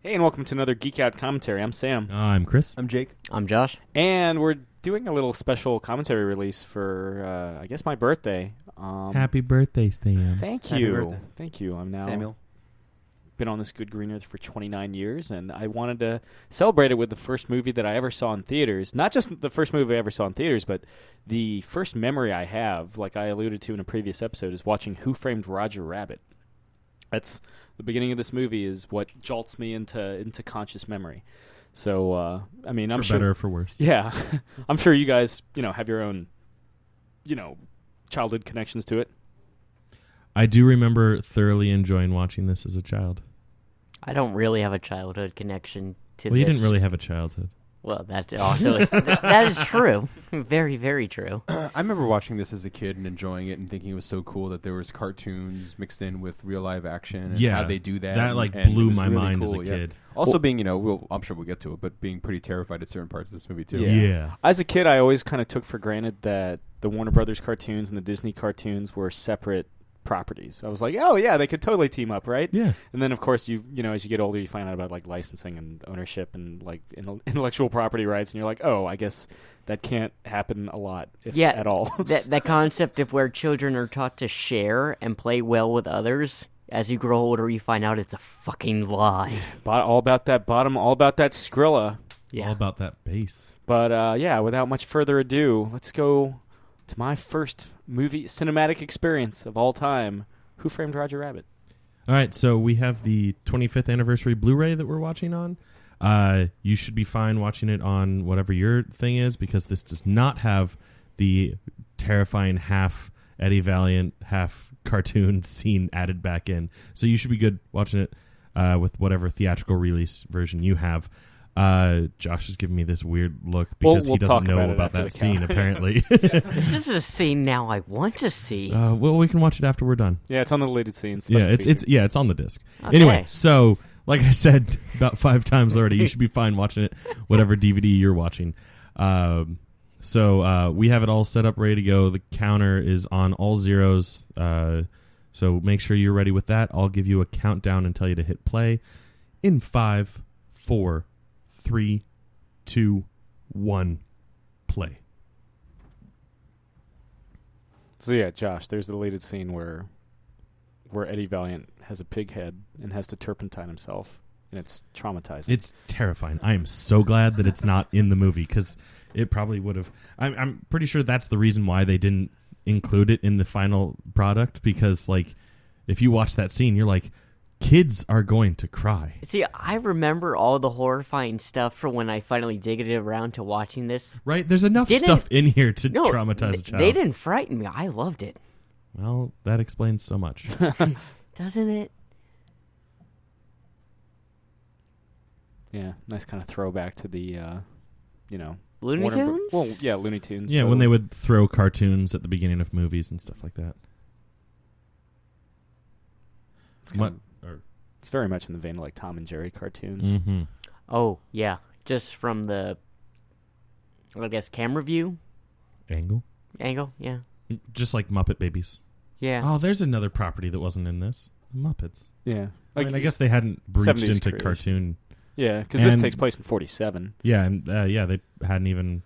Hey, and welcome to another Geek Out commentary. I'm Sam. I'm Chris. I'm Jake. I'm Josh. And we're doing a little special commentary release for, I guess, my birthday. Happy birthday, Sam. Thank Happy you. birthday. Thank you. I'm now Samuel. been on this good green earth for 29 years, and I wanted to celebrate it with the first movie that I ever saw in theaters. Not just the first movie I ever saw in theaters, but the first memory I have, like I alluded to in a previous episode, is watching Who Framed Roger Rabbit. That's the beginning of this movie is what jolts me into conscious memory. So, I mean, I'm for sure better or for worse. Yeah, I'm sure you guys, have your own, childhood connections to it. I do remember thoroughly enjoying watching this as a child. I don't really have a childhood connection to Well, this. you didn't really have a childhood. Well, that also is, that is true. Very, very true. I remember watching this as a kid and enjoying it and thinking it was so cool that there was cartoons mixed in with real live action and how they do that. That and blew it was my really mind cool, as a kid. Also being, I'm sure we'll get to it, but being pretty terrified at certain parts of this movie too. Yeah. As a kid, I always kind of took for granted that the Warner Brothers cartoons and the Disney cartoons were separate properties. I was like, oh yeah, they could totally team up, right? Yeah. And then of course as you get older, you find out about like licensing and ownership and like intellectual property rights, and you're like, oh, I guess that can't happen a lot, if at all. that concept of where children are taught to share and play well with others. As you grow older, you find out it's a fucking lie. All about that bottom, all about that Skrilla. Yeah. All about that bass. But without much further ado, let's go to my first movie cinematic experience of all time, Who Framed Roger Rabbit. All right, so we have the 25th anniversary Blu-ray that we're watching on. You should be fine watching it on whatever your thing is, because this does not have the terrifying half Eddie Valiant, half cartoon scene added back in. So you should be good watching it with whatever theatrical release version you have. Josh is giving me this weird look because we'll he doesn't know about that the scene, count. apparently. This is a scene now I want to see. Well, we can watch it after we're done. Yeah, it's on the deleted scenes. Yeah, it's on the disc. Okay. Anyway, so like I said about 5 times already, you should be fine watching it, whatever DVD you're watching. So we have it all set up, ready to go. The counter is on all zeros. So make sure you're ready with that. I'll give you a countdown and tell you to hit play in 5, 4, 3, 2, 1, play. So yeah, Josh, there's the deleted scene where Eddie Valiant has a pig head and has to turpentine himself, and it's traumatizing. It's terrifying. I am so glad that it's not in the movie, because it probably would have. I'm pretty sure that's the reason why they didn't include it in the final product, because like if you watch that scene, you're like, kids are going to cry. See, I remember all the horrifying stuff from when I finally digged it around to watching this. Right? There's enough stuff in here to traumatize a child. They didn't frighten me. I loved it. Well, that explains so much. Doesn't it? Yeah, nice kind of throwback to the, Looney Tunes? Well, yeah, Looney Tunes. Yeah, when they would throw cartoons at the beginning of movies and stuff like that. It's very much in the vein of like Tom and Jerry cartoons. Mm-hmm. Oh, yeah. Just from the, I guess, camera view Angle? yeah. Just like Muppet Babies. Yeah. Oh, there's another property that wasn't in this. The Muppets. Yeah. I mean, I guess they hadn't breached 70s into creation. cartoon. Yeah, because this And- takes place in 47. Yeah, and they hadn't even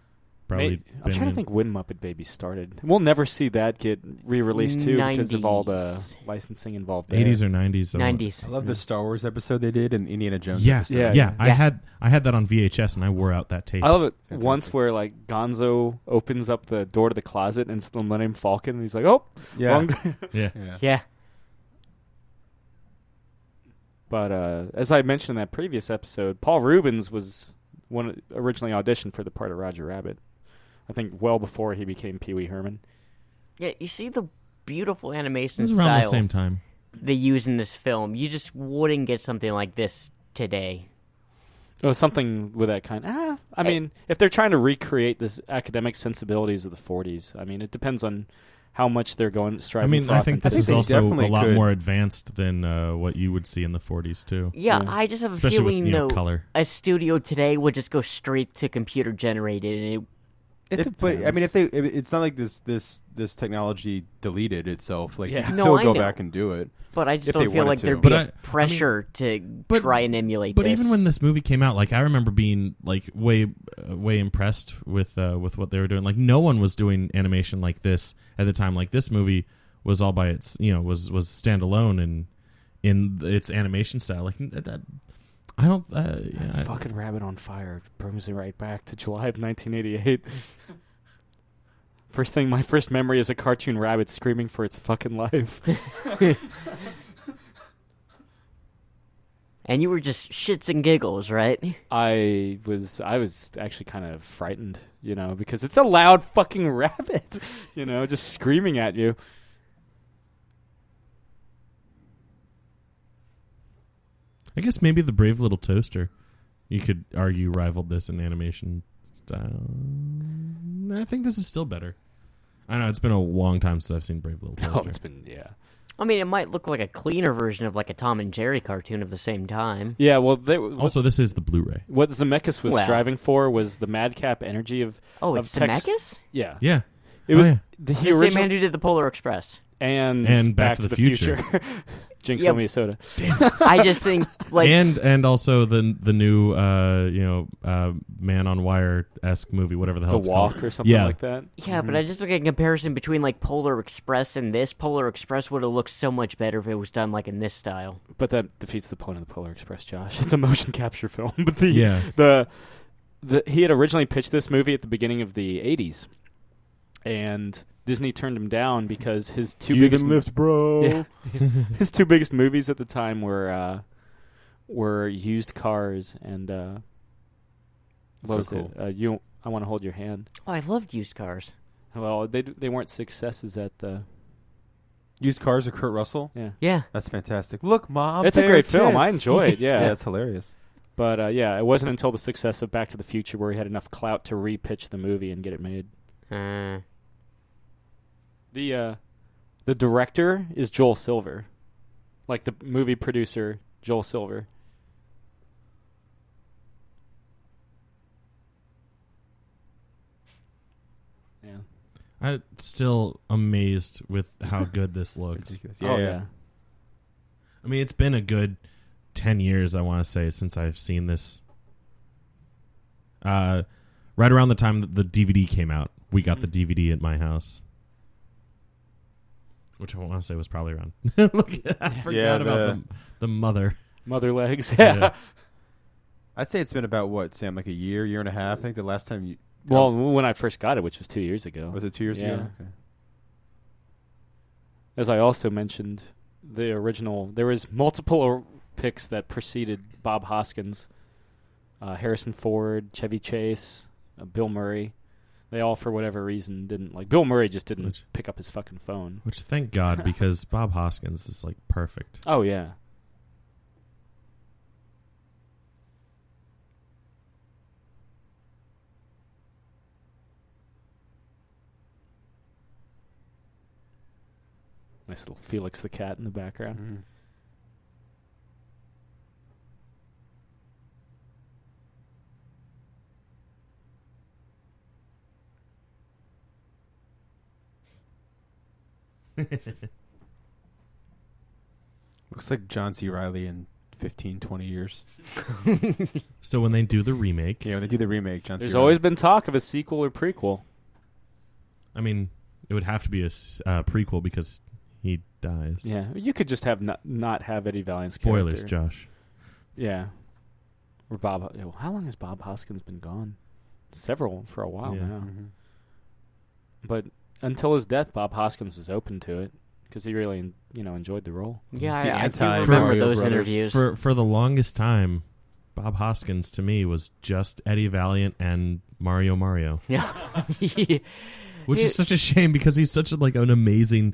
probably I'm trying to think when Muppet Babies started. We'll never see that get re-released too because of all the 90s. licensing involved there. 80s or 90s. So 90s. I love the Star Wars episode they did and Indiana Jones Yeah, episode. yeah. I had that on VHS and I wore out that tape. I love it Fantastic. once where like Gonzo opens up the door to the closet and it's the Millennium Falcon and he's like, oh, Yeah. wrong. Yeah. Yeah. But as I mentioned in that previous episode, Paul Reubens was originally auditioned for the part of Roger Rabbit. I think well before he became Pee Wee Herman. Yeah, you see the beautiful animation It was around the style same time. they use in this film. You just wouldn't get something like this today. Oh, something with that kind. I mean, if they're trying to recreate this academic sensibilities of the 40s, I mean, it depends on how much they're striving for I think this is authenticity. also a definitely lot could. more advanced than what you would see in the 40s, too. Yeah, Yeah. I just have a Especially feeling with, though color. a studio today would just go straight to computer generated, and But I mean, it's not like this technology deleted itself. Like you Yeah. can No, still I go know. back and do it. But I just If don't they feel wanted like to. there'd be But a pressure to but- try and emulate But this. even when this movie came out, like I remember being like way impressed with what they were doing. Like no one was doing animation like this at the time. Like this movie was all by its was standalone in its animation style. Like that, I don't. Fucking Rabbit on Fire brings me right back to July of 1988. My first memory is a cartoon rabbit screaming for its fucking life. And you were just shits and giggles, right? I was actually kind of frightened, because it's a loud fucking rabbit, just screaming at you. I guess maybe the Brave Little Toaster, you could argue, rivaled this in animation style. I think this is still better. I know it's been a long time since I've seen Brave Little Toaster. Oh, it's been I mean, it might look like a cleaner version of like a Tom and Jerry cartoon at the same time. Yeah, well, Also, this is the Blu-ray. what Zemeckis was Well. striving for was the madcap energy of It's Tex- Zemeckis? Yeah, Yeah, it was yeah. the The same original man who did the Polar Express. and Back to the Future. Jinx Yeah. owe me a soda. I just think like and also the new Man on Wire-esque movie, whatever the hell The it's Walk called. or something Yeah. like that. yeah, but I just look at a comparison between like Polar Express and this. Polar Express would have looked so much better if it was done like in this style. But that defeats the point of the Polar Express, Josh. It's a motion capture film. But Yeah. he had originally pitched this movie at the beginning of the 80s. And Disney turned him down because his two biggest bro. Yeah. his two biggest movies at the time were Used Cars and what So was cool. it? I Want to Hold Your Hand. Oh, I loved used cars. Well, they weren't successes at the Used Cars of Kurt Russell. yeah. Yeah. That's fantastic. Look, Mom. It's a bare great film. I tits. enjoy it. Yeah. Yeah, it's hilarious. But it wasn't until the success of Back to the Future where he had enough clout to repitch the movie and get it made. The director is Joel Silver, like the movie producer Joel Silver. Yeah. I'm still amazed with how good this looks. Ridiculous. Oh Yeah. yeah. I mean, it's been a good 10 years, I want to say, since I've seen this. Right around the time that the DVD came out, we got the DVD at my house. Which I want to say was probably around. Look, I forgot about the mother. Mother legs. Yeah. I'd say it's been about what, Sam, like a year and a half. I think the last time you. Well, when I first got it, which was 2 years ago. Was it 2 years Yeah. ago? Okay. As I also mentioned, the original, there was multiple picks that preceded Bob Hoskins. Harrison Ford, Chevy Chase, Bill Murray. They all, for whatever reason, didn't like. Bill Murray just didn't pick up his fucking phone. Which, thank God, because Bob Hoskins is, like, perfect. Oh, yeah. Nice little Felix the cat in the background. Mm-hmm. Looks like John C. Reilly in 15, 20 years. So when they do the remake, Yeah, when they do the remake, John There's C. always Reilly. been talk of a sequel or prequel. I mean, it would have to be a prequel because he dies. Yeah, you could just have not have Eddie Valiant's Spoilers, character. Josh. Yeah. Or Bob. How long has Bob Hoskins been gone? For a while Yeah. now. Mhm. But until his death, Bob Hoskins was open to it because he really, enjoyed the role. Yeah, The I do anti- remember Mario those Brothers. interviews. For the longest time, Bob Hoskins to me was just Eddie Valiant and Mario. Yeah. Which is such a shame because he's such an amazing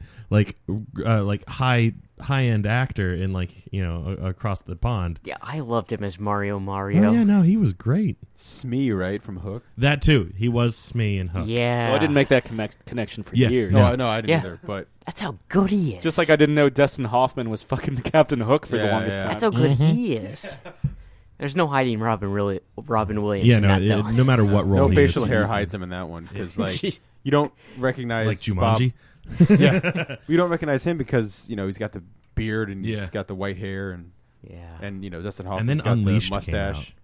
high end actor in across the pond. Yeah, I loved him as Mario. Oh yeah, no, he was great. Smee, right, from Hook? That too, he was Smee in Hook. Yeah. Well, I didn't make that connection for Yeah. years. Yeah. No, I didn't Yeah. either. But That's how good he is. Just like I didn't know Dustin Hoffman was fucking Captain Hook for the Yeah, longest yeah. time. That's how good he is. There's no hiding Robin Williams. Yeah, in that, though. no matter what role No he facial is, hair you- hides him in that one because like Jeez. you don't recognize like Jumanji. Yeah, we don't recognize him because he's got the beard and he's Yeah. got the white hair and Yeah. Dustin And Hoffman's then got Unleashed the came out. mustache.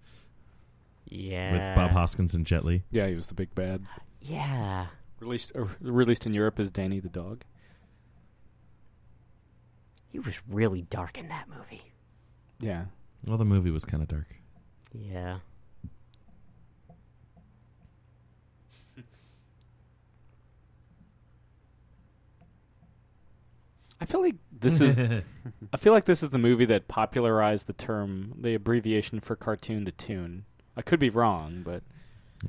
Yeah. with Bob Hoskins and Jet Li. Yeah, he was the big bad. Yeah. Released in Europe as Danny the dog. He was really dark in that movie. Yeah. Well, the movie was kind of dark. Yeah. I feel like this is the movie that popularized the abbreviation for cartoon to toon. I could be wrong, but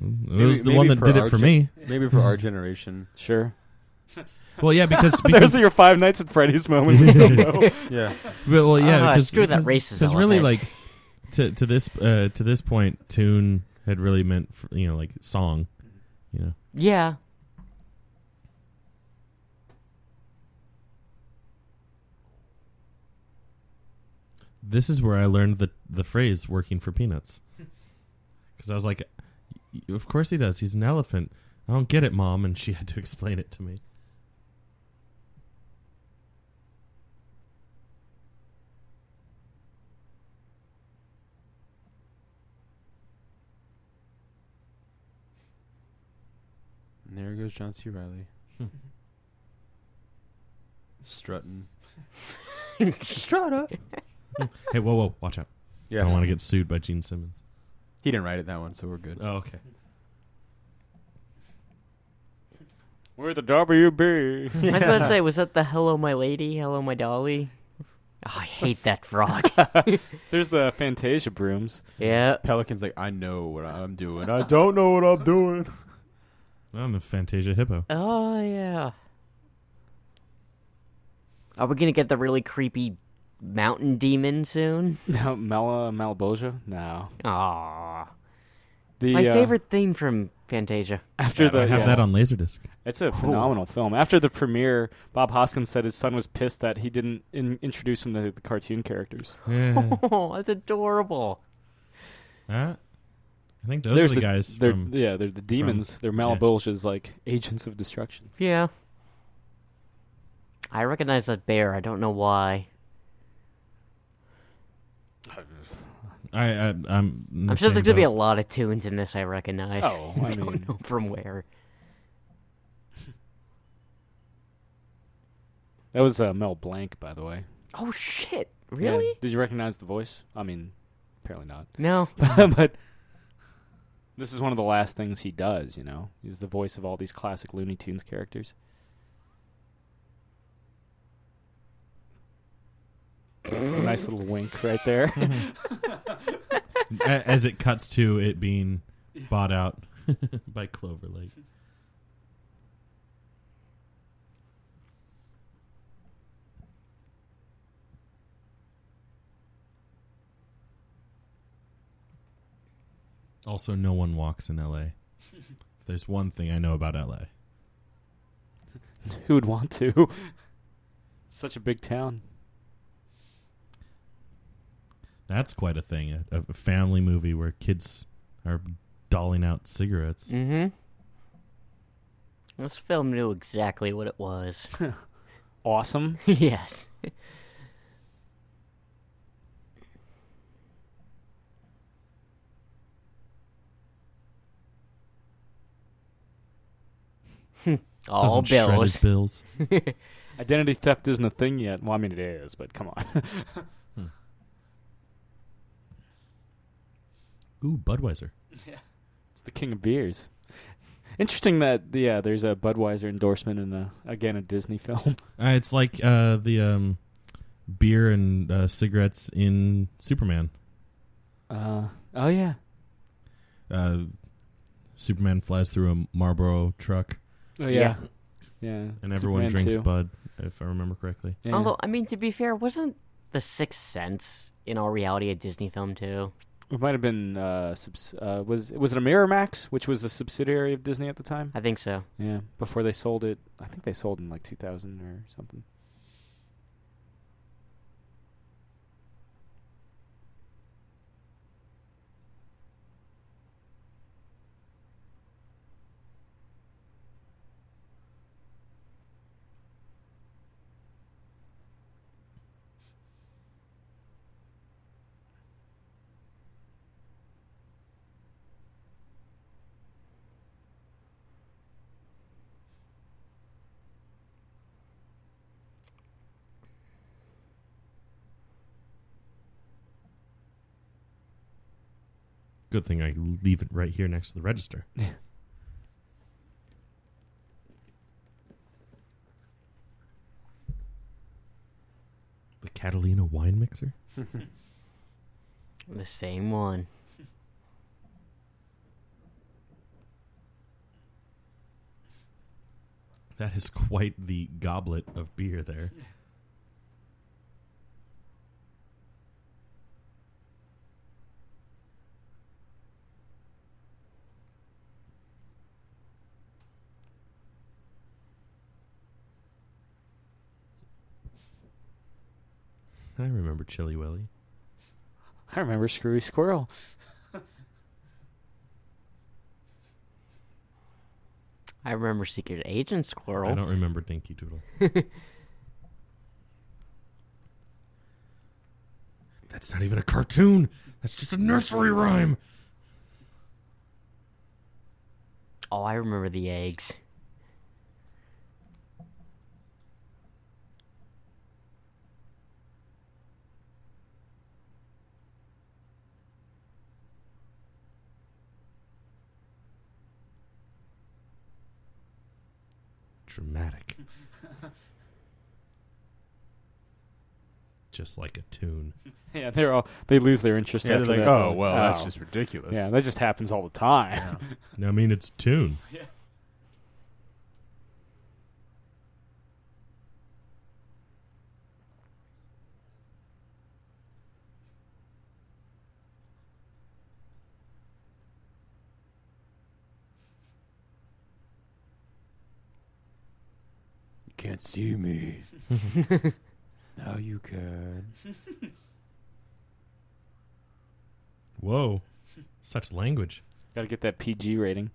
It was the one that did it for me. Maybe for our generation. sure. Well, yeah, because There's your Five Nights at Freddy's moment. We don't know. Yeah. well, yeah, because screw that racist because really, element. like to this point, tune had really meant like song, Yeah. This is where I learned the phrase "working for peanuts," because I was like, "Of course he does. He's an elephant." I don't get it, Mom, and she had to explain it to me. And there goes John C. Reilly. Strutting. Strut up. Hey, whoa, watch out! I Yeah. don't want to get sued by Gene Simmons. He didn't write it that one, so we're good. Oh, okay. We're the WB. I was about to say, was that the Hello My Lady, Hello My Dolly? Oh, I hate that frog. There's the Fantasia brooms. Yeah. Pelican's like, I know what I'm doing. I don't know what I'm doing. I'm a Fantasia hippo. Oh, yeah. Are we going to get the really creepy mountain demon soon? No, Malebolgia? No. Aww. The My favorite theme from Fantasia. after I have that on Laserdisc. It's a phenomenal film. After the premiere, Bob Hoskins said his son was pissed that he didn't introduce him to the cartoon characters. Yeah. Oh, that's adorable. I think those are the guys They're from. they're the demons. They're Malebolgia's like agents of destruction. Yeah. I recognize that bear. I don't know why. I'm I'm sure there's going to be a lot of tunes in this I recognize. Oh, I I don't mean- know from where. That was Mel Blanc, by the way. Oh, shit. Yeah. Really? Did you recognize the voice? I mean, apparently not. No. But this is one of the last things he does, He's the voice of all these classic Looney Tunes characters. Nice little wink right there. As it cuts to it being bought out by Clover Lake. Also, no one walks in L.A. There's one thing I know about L.A. Who would want to? It's such a big town. That's quite a thing. A family movie where kids are doling out cigarettes. Mm-hmm. This film knew exactly what it was. Awesome. Yes. All Doesn't shred his bills. bills. Identity theft isn't a thing yet. Well, I mean, it is, but come on. Ooh, Budweiser. It's the king of beers. Interesting that, there's a Budweiser endorsement in, a Disney film. It's like the beer and cigarettes in Superman. Oh, yeah. Superman flies through a Marlboro truck, Oh, Yeah. Yeah. and everyone Superman drinks 2. Bud, if I remember correctly. Yeah. Although, I mean, to be fair, wasn't The Sixth Sense in all reality a Disney film too? It might have been, was it a Miramax, which was a subsidiary of Disney at the time? I think so. Yeah, before they sold it. I think they sold in like 2000 or something. Good thing I leave it right here next to the register. The Catalina wine mixer? The same one. That is quite the goblet of beer there. I remember Chili Willy. I remember Screwy Squirrel. I remember Secret Agent Squirrel. I don't remember Dinky Doodle. That's not even a cartoon. That's just a nursery rhyme. Oh, I remember the eggs. Dramatic. Just like a tune. Yeah, they lose their interest Yeah, after they're like, that. oh, well, that's just ridiculous. Yeah, that just happens all the time. I mean, it's a tune. Yeah. You can't see me. Now you can. Whoa. Such language. Got to get that PG rating.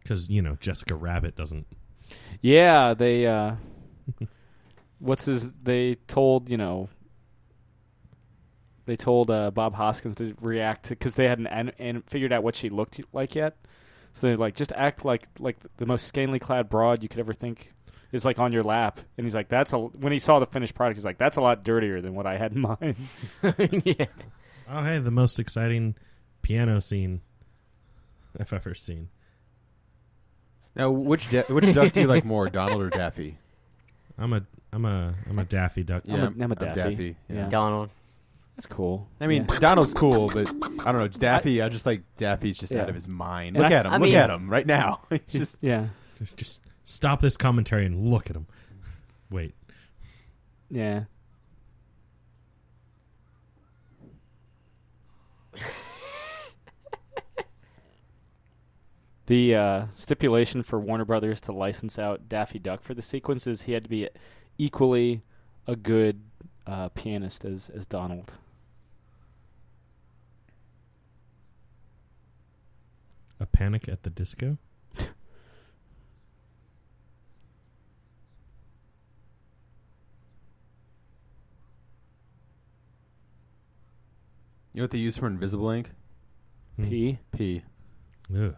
Because, Jessica Rabbit doesn't... Yeah, they they told Bob Hoskins to react to, because they hadn't figured out what she looked like yet. So they're like, just act like the most scantily clad broad you could ever think is like on your lap. And he's like, when he saw the finished product, he's like, that's a lot dirtier than what I had in mind. Yeah. Oh, hey, the most exciting piano scene I've ever seen. Now, which duck do you like more, Donald or Daffy? I'm a Daffy Duck. Yeah, I'm a Daffy. Yeah. Donald. That's cool. I mean, Yeah. Donald's cool, but I don't know. Daffy, I just like Daffy's just out of his mind. And Look at him. Look mean- at him right now. He's just Yeah. Just stop this commentary and look at him. Wait. Yeah. The stipulation for Warner Brothers to license out Daffy Duck for the sequence is he had to be equally a good pianist as Donald. A Panic at the Disco? You know what they use for invisible ink? P P. Ugh.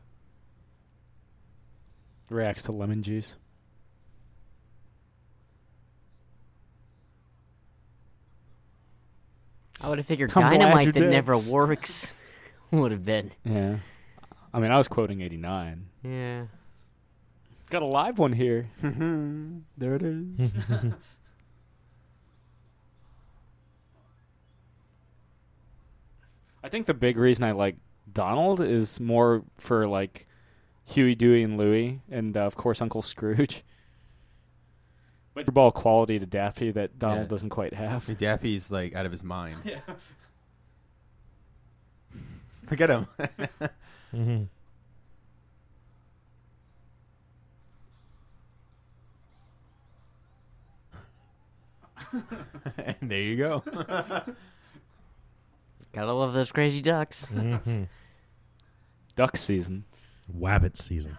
reacts to lemon juice. I would have figured I'm glad dynamite you're that dead. never works would have been. Yeah. I mean, I was quoting 89. Yeah. Got a live one here. There it is. I think the big reason I like Donald is more for like Huey, Dewey, and Louie, and of course Uncle Scrooge. But your ball quality to Daffy that Donald Yeah. doesn't quite have. Daffy's like out of his mind. Yeah. Look at him. Mm-hmm. And there you go. Gotta love those crazy ducks. Mm-hmm. Duck season. Wabbit season.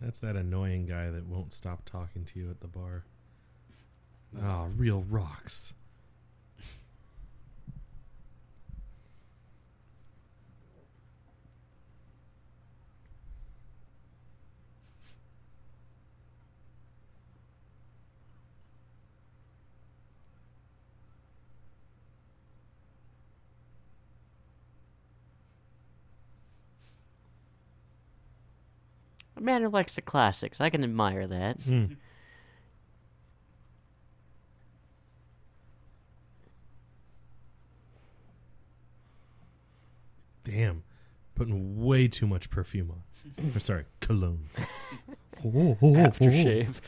That's that annoying guy that won't stop talking to you at the bar. Ah, real rocks. A man who likes the classics. I can admire that. Damn. Putting way too much perfume on. Or, sorry, cologne. Aftershave.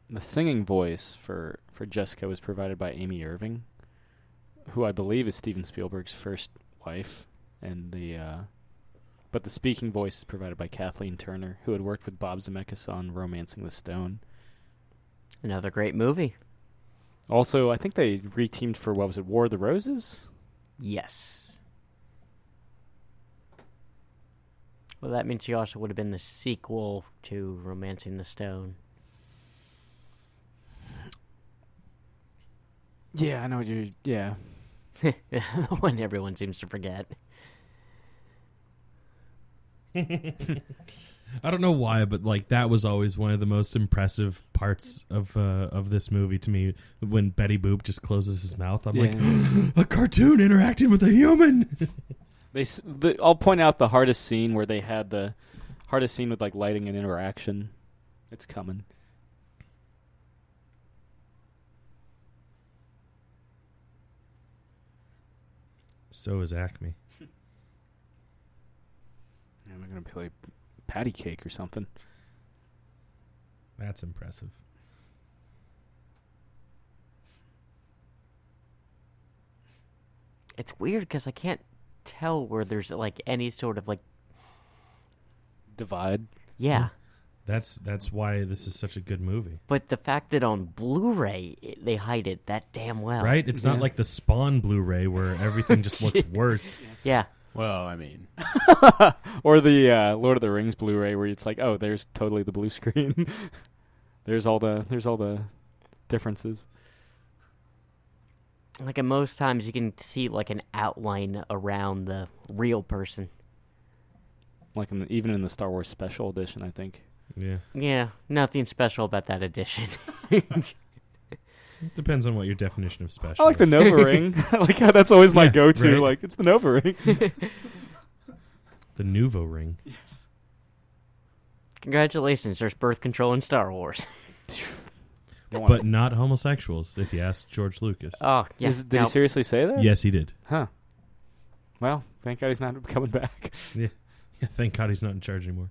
The singing voice for Jessica was provided by Amy Irving, who I believe is Steven Spielberg's first wife, and but the speaking voice is provided by Kathleen Turner, who had worked with Bob Zemeckis on *Romancing the Stone*. Another great movie. Also, I think they reteamed for, what was it, *War of the Roses*? Yes. Well, that means she also would have been the sequel to *Romancing the Stone*. Yeah, I know what you're... Yeah. The one everyone seems to forget. I don't know why, but like that was always one of the most impressive parts of this movie to me. When Betty Boop just closes his mouth, I'm like, a cartoon interacting with a human. I'll point out the hardest scene where they had the hardest scene with like lighting and interaction. It's coming. So is Acme. I'm going to play patty cake or something. That's impressive. It's weird because I can't tell where there's like any sort of like divide. Yeah. That's why this is such a good movie. But the fact that on Blu-ray they hide it that damn well. Right? It's not like the Spawn Blu-ray where everything just looks worse. Yeah. Well, I mean, or the Lord of the Rings Blu-ray where it's like, oh, there's totally the blue screen. there's all the differences. Like at most times you can see like an outline around the real person. Like even in the Star Wars Special Edition, I think. Yeah. Yeah, nothing special about that edition. It depends on what your definition of special I like the is. Nova ring. I like how that's always my go-to. Right? Like, it's the Nova ring. The Nuvo ring. Yes. Congratulations, there's birth control in Star Wars. But not homosexuals, if you ask George Lucas. Oh, yeah. Did he seriously say that? Yes, he did. Huh. Well, thank God he's not coming back. Yeah, thank God he's not in charge anymore.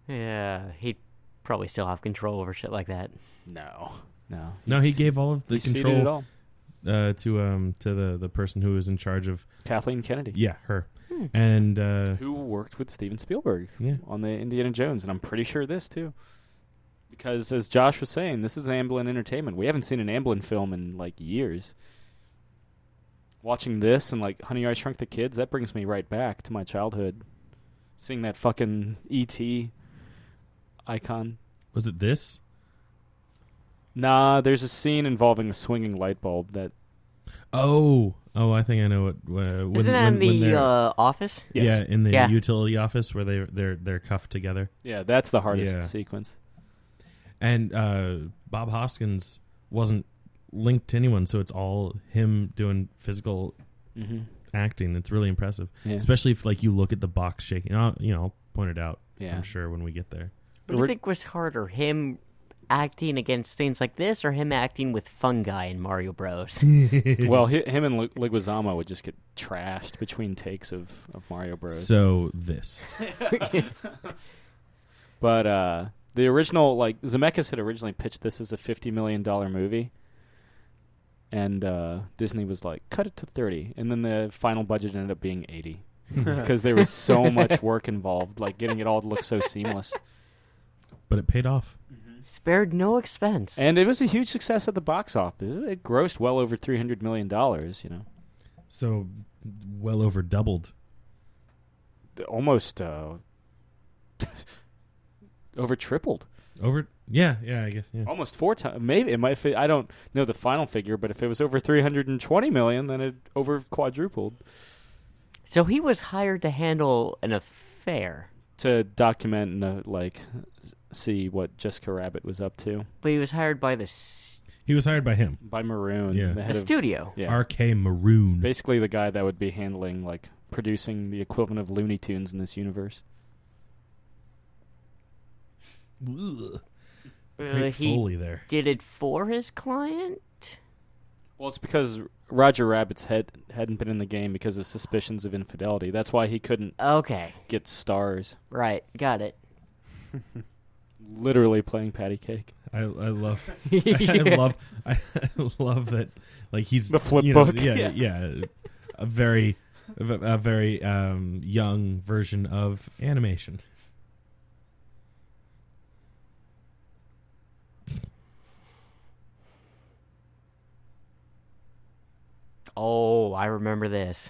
Yeah, he'd probably still have control over shit like that. No. No, he gave all of the he ceded it control all. to the person who was in charge of Kathleen Kennedy. Yeah, her. And who worked with Steven Spielberg on the Indiana Jones, and I'm pretty sure this too. Because as Josh was saying, this is Amblin Entertainment. We haven't seen an Amblin film in like years. Watching this and like Honey, I Shrunk the Kids, that brings me right back to my childhood. Seeing that fucking E.T. icon. Was it this? Nah, there's a scene involving a swinging light bulb that... Oh, I think I know what. Isn't that in the office? Yes. Yeah, in the utility office where they're cuffed together. Yeah, that's the hardest sequence. And Bob Hoskins wasn't linked to anyone, so it's all him doing physical acting. It's really impressive, especially if like you look at the box shaking. I'll point it out. I'm sure when we get there. What do you think was harder, him acting against things like this, or him acting with fungi in Mario Bros? Well, him and Leguizamo would just get trashed between takes of Mario Bros. So this, but the original, like Zemeckis had originally pitched this as a $50 million movie, and Disney was like, cut it to 30, and then the final budget ended up being 80 because there was so much work involved, like getting it all to look so seamless. But it paid off. Spared no expense. And it was a huge success at the box office. It grossed well over $300 million, So, well over doubled. Almost over tripled. Yeah, I guess. Yeah. Almost 4 times. Maybe it might. I don't know the final figure, but if it was over $320 million, then it over quadrupled. So he was hired to handle an affair. To document and see what Jessica Rabbit was up to. But he was hired by the He was hired by him. by Maroon, Yeah. the head The of studio. Yeah, R.K. Maroon. basically the guy that would be handling like producing the equivalent of Looney Tunes in this universe. Ugh. Uh, Great he Foley there. did it for his client? Well, it's because Roger Rabbit's hadn't been in the game because of suspicions of infidelity. That's why he couldn't Okay. get stars. Right. Got it. Literally playing patty cake. I love Yeah. I love that, like, he's The flip you know, book. yeah, a very young version of animation. Oh, I remember this.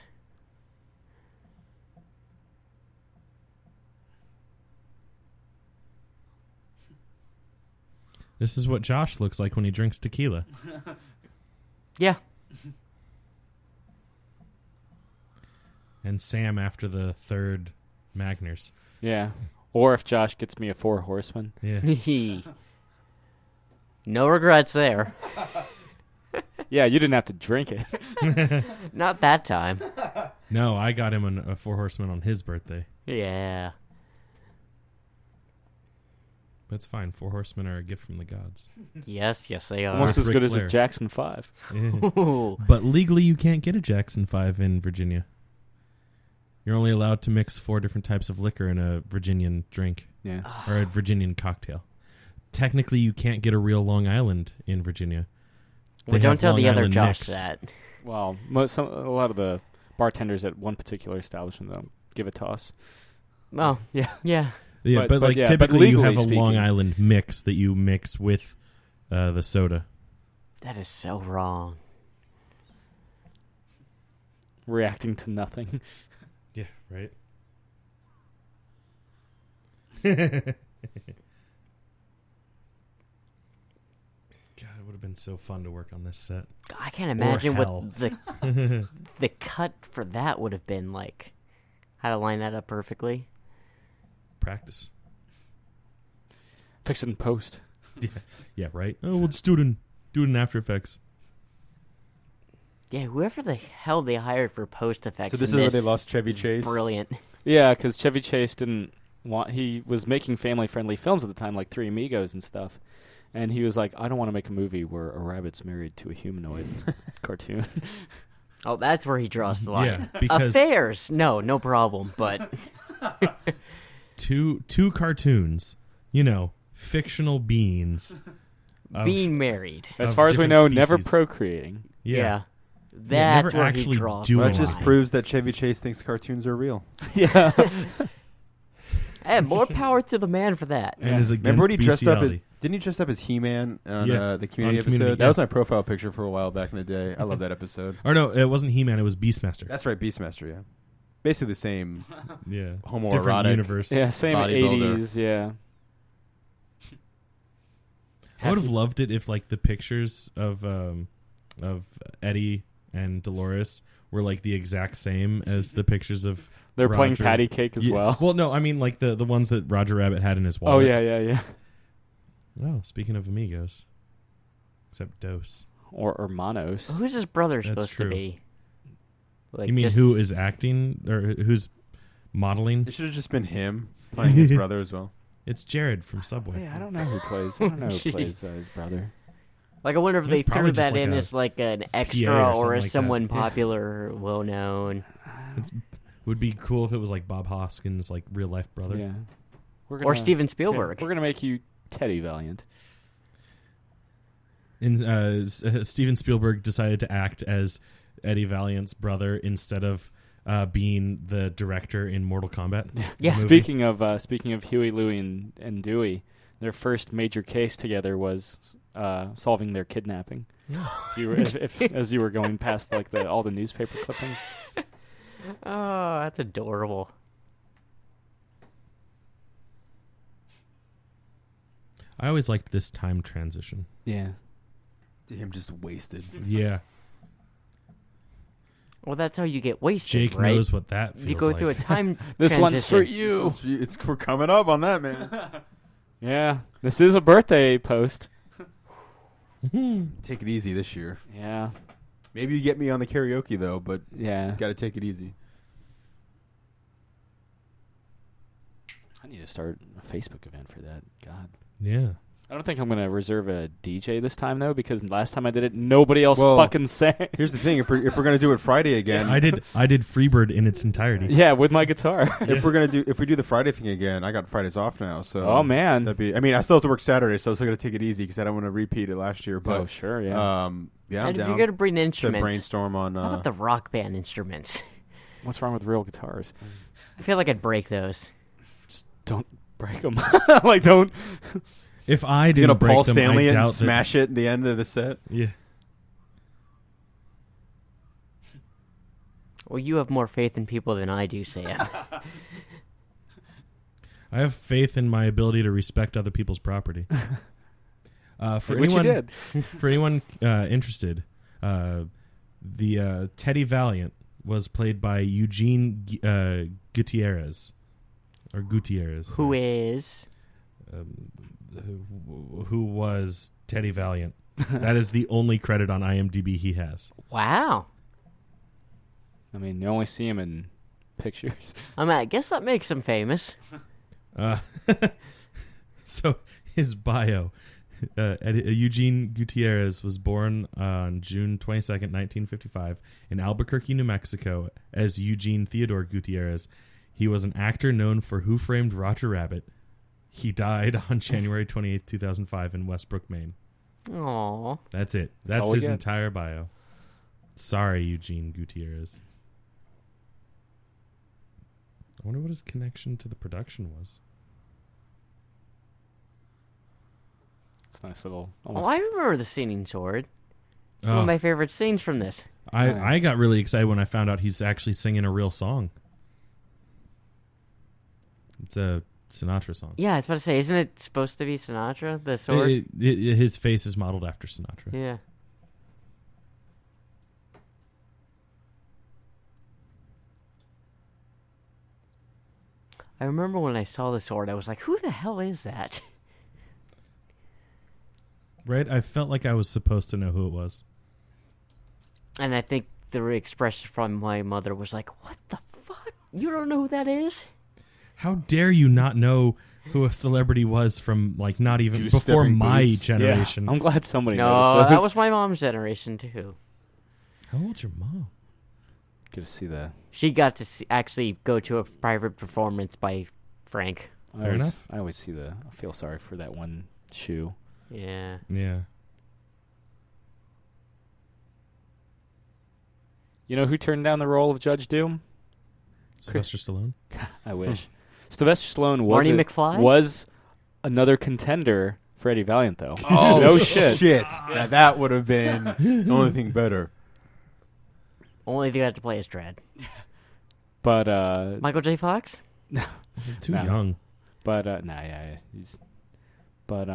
This is what Josh looks like when he drinks tequila. Yeah. And Sam after the third Magners. Yeah. Or if Josh gets me a Four Horsemen. Yeah. No regrets there. Yeah, you didn't have to drink it. Not that time. No, I got him a Four Horsemen on his birthday. Yeah. That's fine. Four Horsemen are a gift from the gods. Yes, they are. Almost as Ric good as Flair. a Jackson 5. Ooh. But legally, you can't get a Jackson 5 in Virginia. You're only allowed to mix 4 different types of liquor in a Virginian drink Yeah. or a Virginian cocktail. Technically, you can't get a real Long Island in Virginia. Well, They don't have tell the Long other Island Josh mix. that. Well, a lot of the bartenders at one particular establishment don't give a toss. Well, Yeah. yeah. Yeah, But- but yeah, but typically you have a legally Long speaking- Island mix that you mix with the soda. That is so wrong. Reacting to nothing. Yeah, right. God, it would have been so fun to work on this set. I can't imagine hell. what the cut for that would have been like. How to line that up perfectly. Practice. Fix it in post. Yeah, right. Oh, we'll just do it in After Effects. Yeah, whoever the hell they hired for post effects. So this in is where they lost Chevy Chase. Brilliant. Yeah, because Chevy Chase didn't want... He was making family-friendly films at the time, like Three Amigos and stuff. And he was like, I don't want to make a movie where a rabbit's married to a humanoid cartoon. Oh, that's where he draws the line. Yeah, because Affairs, no problem. But two cartoons, fictional beings. of- being married. As Of far as we different know, never species. procreating. Yeah. That's never where actually he draws do the That it. just line. proves that Chevy Chase thinks cartoons are real. Yeah. Hey, more power to the man for that. And is against Remember when he dressed up as... bestiality. Didn't he dress up as He-Man on Yeah, the Community on episode? Community, That yeah. was my profile picture for a while back in the day. I love that episode. Or no, it wasn't He-Man, it was Beastmaster. That's right, Beastmaster, yeah. Basically the same Yeah. homoerotic. Different universe. Yeah, same Bodybuilder. 80s, yeah. I would have loved it if like the pictures of Eddie and Dolores were like the exact same as the pictures of They're playing Roger. patty cake as Yeah. well. Well, no, I mean like the ones that Roger Rabbit had in his Oh, wallet. yeah. Oh, speaking of amigos. Except Dos. Or Hermanos. Who's his brother That's supposed true. to be? Like, You mean just- who is acting or who's modeling? It should have just been him playing his brother as well. It's Jared from Subway. Yeah, I don't know who plays. I don't know who plays his brother. Like, I wonder if It was they probably threw just that like in a as like an PA extra or or something as like someone that. popular, well known. Would be cool if it was like Bob Hoskins, like real life brother. Yeah. We're Or Steven Spielberg. We're going to make you Teddy Valiant. And Steven Spielberg decided to act as Eddie Valiant's brother instead of being the director in Mortal Kombat. Yeah. the movie. Speaking of Huey, Louie, and Dewey, their first major case together was solving their kidnapping. If you were, if as you were going past like all the newspaper clippings. Oh, that's adorable. I always liked this time transition. Yeah. Him just wasted. Yeah, Well, that's how you get wasted, Jake right? knows what that feels You go like. through a time This one's for transition. you. We're coming up on that, man. Yeah. This is a birthday post. Take it easy this year. Yeah. Maybe you get me on the karaoke though, but Yeah. got to take it easy. I need to start a Facebook event for that. God. Yeah. I don't think I'm going to reserve a DJ this time, though, because last time I did it, nobody else Well, fucking sang. Here's the thing: if we're gonna do it Friday again, I did Freebird in its entirety. Yeah, with my guitar. if we do the Friday thing again, I got Fridays off now. So Oh, man. that'd be. I mean, I still have to work Saturday, so I'm still gonna take it easy because I don't want to repeat it last year. But Sure, yeah. yeah, I'm And if down you're gonna bring to instruments, brainstorm on. how about the rock band instruments? What's wrong with real guitars? I feel like I'd break those. Just don't break them. Like, don't. If I you didn't know, break Paul them, Stanley I and doubt smash it at the end of the set. that. Yeah. Well, you have more faith in people than I do, Sam. I have faith in my ability to respect other people's property. For Which you anyone, did. For anyone interested, the Teddy Valiant was played by Eugene Gutierrez, or Gutierrez, Who is? who was Teddy Valiant. That is the only credit on IMDb he has. Wow. I mean, you only see him in pictures. I mean, I guess that makes him famous. So his bio. Eugene Gutierrez was born on June 22nd, 1955 in Albuquerque, New Mexico as Eugene Theodore Gutierrez. He was an actor known for Who Framed Roger Rabbit. He died on January 28th, 2005 in Westbrook, Maine. Aww. That's it. That's That's all we his get. entire bio. Sorry, Eugene Gutierrez. I wonder what his connection to the production was. It's a nice little. Oh, Almost, I remember the Singing Sword. One Oh, of my favorite scenes from this. I got really excited when I found out he's actually singing a real song. It's a Sinatra song. Yeah, I was about to say, isn't it supposed to be Sinatra, the sword? His face is modeled after Sinatra. Yeah. I remember when I saw the sword, I was like, who the hell is that? Right? I felt like I was supposed to know who it was. And I think the expression from my mother was like, what the fuck? You don't know who that is? How dare you not know who a celebrity was from, like, not even Juice before stepping my boots. generation? Yeah, I'm glad somebody No, noticed those. that was my mom's generation, too. How old's your mom? Good to see that. She got to actually go to a private performance by Frank. Fair enough. I always see I feel sorry for that one shoe. Yeah. Yeah. You know who turned down the role of Judge Doom? Sylvester Stallone? I wish. Sylvester Stallone Marty McFly? was another contender for Eddie Valiant, though. Oh no shit. Now that would have been the only thing better. Only if you had to play as Dread. But Michael J. Fox? Too No. young. he's. But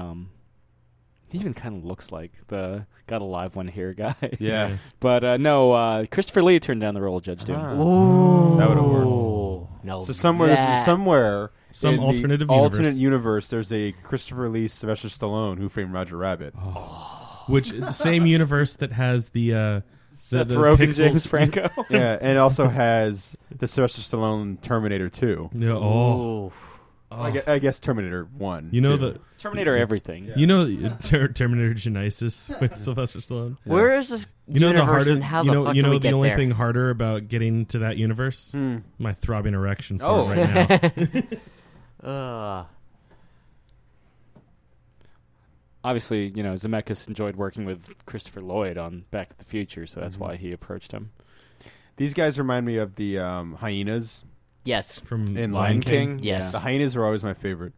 he even kind of looks like the got a live one here guy. Yeah. But no, Christopher Lee turned down the role of Judge Doom. Ah. Ooh. That would've worked. No. So somewhere Some in the alternative alternate universe, there's a Christopher Lee, Sylvester Stallone, Who Framed Roger Rabbit. Which, the same universe that has the Seth the Rogen, pixels- James Franco. Yeah, and it also has the Sylvester Stallone Terminator 2. Yeah, Ooh. I guess Terminator 1. You know 2. the Terminator everything. Yeah. you know Terminator Genesis with Sylvester Stallone. Where is this You know the universe harder. and how You the know fuck you do know we the get only there? thing harder about getting to that universe. Hmm. My throbbing erection for Oh. it right now. Obviously, Zemeckis enjoyed working with Christopher Lloyd on Back to the Future, so that's why he approached him. These guys remind me of the hyenas. Yes. From In Lion King? Yes. The hyenas are always my favorite.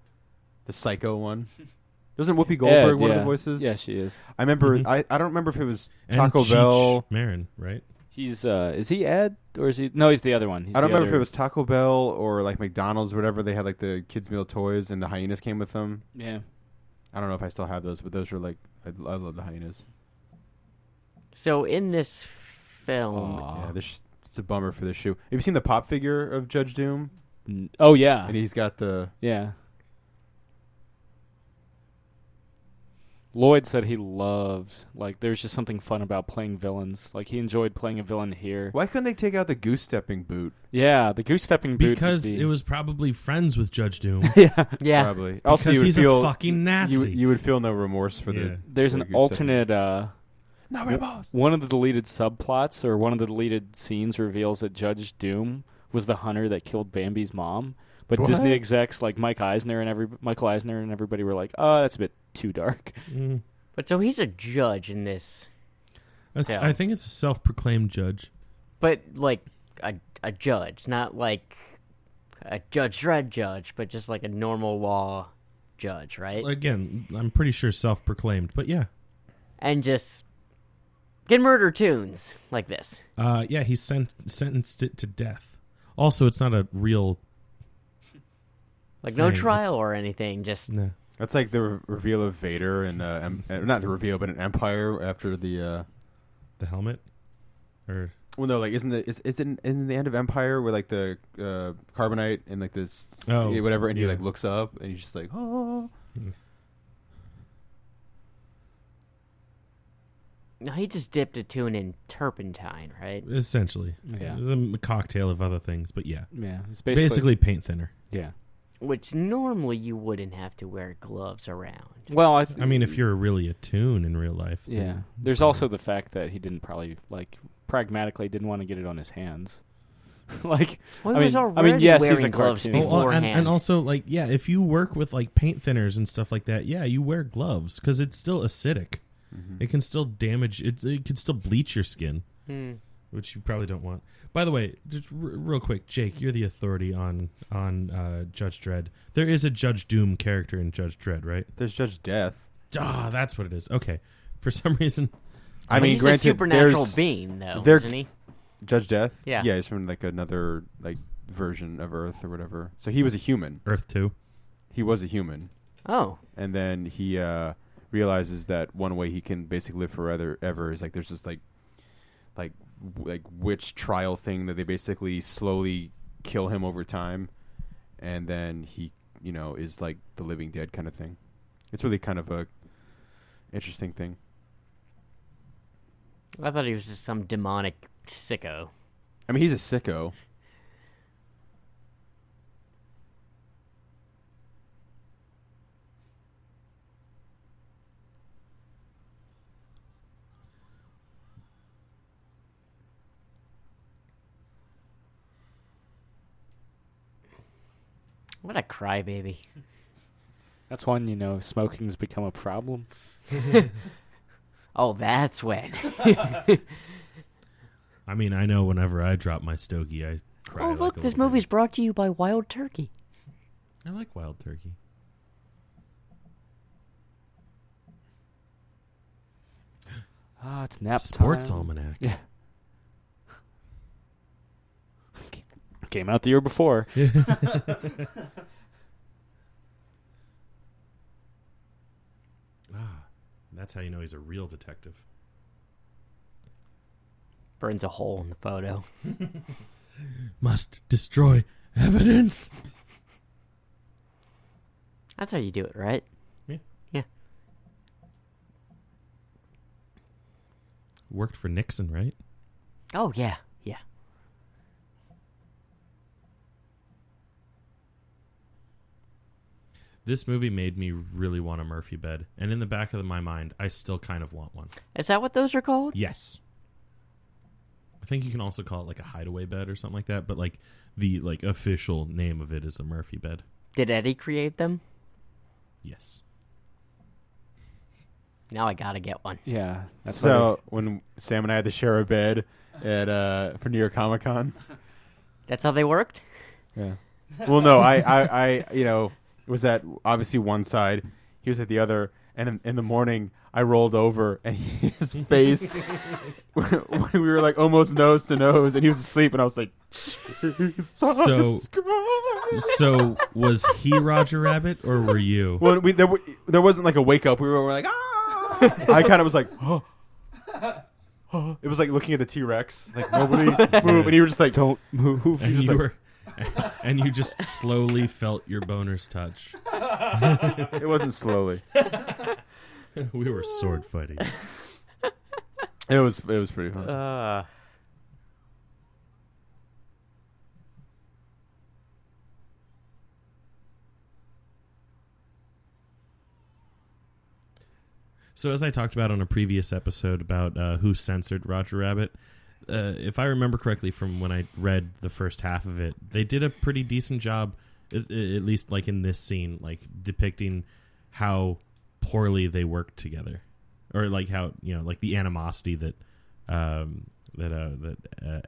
The psycho one. Doesn't Whoopi Goldberg one of the voices? Yeah, she is. I remember. Mhm. I don't remember if it was And Taco Cheech Bell. Marin, right? He's is he Ed or is he? No, he's the other one. He's I don't the remember if other- it was Taco Bell or like McDonald's or whatever. They had like the kids meal toys and the hyenas came with them. Yeah. I don't know if I still have those, but those were like I love the hyenas. So in this film, Aw. Yeah, it's a bummer for this shoe. Have you seen the pop figure of Judge Doom? Oh yeah. And he's got the Yeah. Lloyd said he loved, like, there's just something fun about playing villains. Like, he enjoyed playing a villain here. Why couldn't they take out the goose stepping boot? Yeah, the goose stepping boot. Because it was probably friends with Judge Doom. yeah. Yeah. Probably. Because Also, you would he's feel a fucking Nazi. you would feel no remorse for Yeah. the. There's for an the goose alternate, No remorse. one of the deleted subplots or one of the deleted scenes reveals that Judge Doom was the hunter that killed Bambi's mom. But What? Disney execs like Michael Eisner and everybody were like, "Oh, that's a bit too dark." Mm. But so he's a judge in this, Yeah. I think it's a self-proclaimed judge. but like a judge, not like a Judge Dredd judge, but just like a normal law judge, right? Again, I'm pretty sure self-proclaimed, but yeah. And just can murder tunes like this. Yeah, he sentenced it to death. Also, it's not a real... Like no Thing, trial it's- or anything, just No. That's like the reveal of Vader in not the reveal, but in Empire after the. The helmet? Or... Well, no, like isn't it is it in the end of Empire where like the carbonite and like this whatever, and he yeah. like looks up and he's just like, oh. no, he just dipped a tune in turpentine, right? Essentially. Yeah. It was a cocktail of other things, but yeah. Yeah, it's Basically paint thinner. yeah. Which normally you wouldn't have to wear gloves around. Well, I mean, if you're really a tune in real life. yeah. then- There's also the fact that he didn't probably pragmatically didn't want to get it on his hands. like, Well, I he was mean, already yes, wearing he's a gloves cartoon. beforehand. and also, like, yeah, if you work with, like, paint thinners and stuff like that, yeah, you wear gloves because it's still acidic. It can still damage, it can still bleach your skin, which you probably don't want. By the way, just real quick, Jake, you're the authority on Judge Dredd. There is a Judge Doom character in Judge Dredd, right? There's Judge Death. Ah, that's what it is. Okay. For some reason, I mean, he's granted, a supernatural there's being, though, there- isn't he? Judge Death. Yeah. Yeah, he's from like another like version of Earth or whatever. So he was a human. Earth 2. He was a human, Oh, and then he realizes that one way he can basically live forever ever is like there's this like witch trial thing that they basically slowly kill him over time, and then he is like the living dead kind of thing. It's really kind of a interesting thing. I thought he was just some demonic sicko. I mean, he's a sicko. What a crybaby. That's when, smoking's become a problem. Oh, that's when. I mean, I know whenever I drop my stogie, I cry. Oh, like look, a this little movie's baby. brought to you by Wild Turkey. I like Wild Turkey. Ah, it's nap Sports time. Almanac. Yeah. Came out the year before. That's how you know he's a real detective. Burns a hole in the photo. Must destroy evidence. That's how you do it, right? Yeah. Yeah. Worked for Nixon, right? Oh, yeah. Yeah. This movie made me really want a Murphy bed, and in the back of my mind, I still kind of want one. Is that what those are called? Yes. I think you can also call it like a hideaway bed or something like that, but like the official name of it is a Murphy bed. Did Eddie create them? Yes. Now I gotta get one. Yeah. That's So when Sam and I had to share a bed at for New York Comic Con. That's how they worked? Yeah. Well, no, I it was at obviously one side. He was at the other, and in the morning I rolled over, and his face, we were like almost nose to nose, and he was asleep, and I was like, So was he Roger Rabbit or were you? well, there wasn't like a wake up. We were like, ah! I kind of was like, oh. It was like looking at the T-Rex, like nobody move, and you were just like, don't move. And just you like- were, and you just slowly felt your boners touch. It wasn't slowly. We were sword fighting. It was pretty fun. So as I talked about on a previous episode about who censored Roger Rabbit, if I remember correctly from when I read the first half of it, they did a pretty decent job, at least like in this scene, like depicting how poorly they worked together, or like how, you know, like the animosity that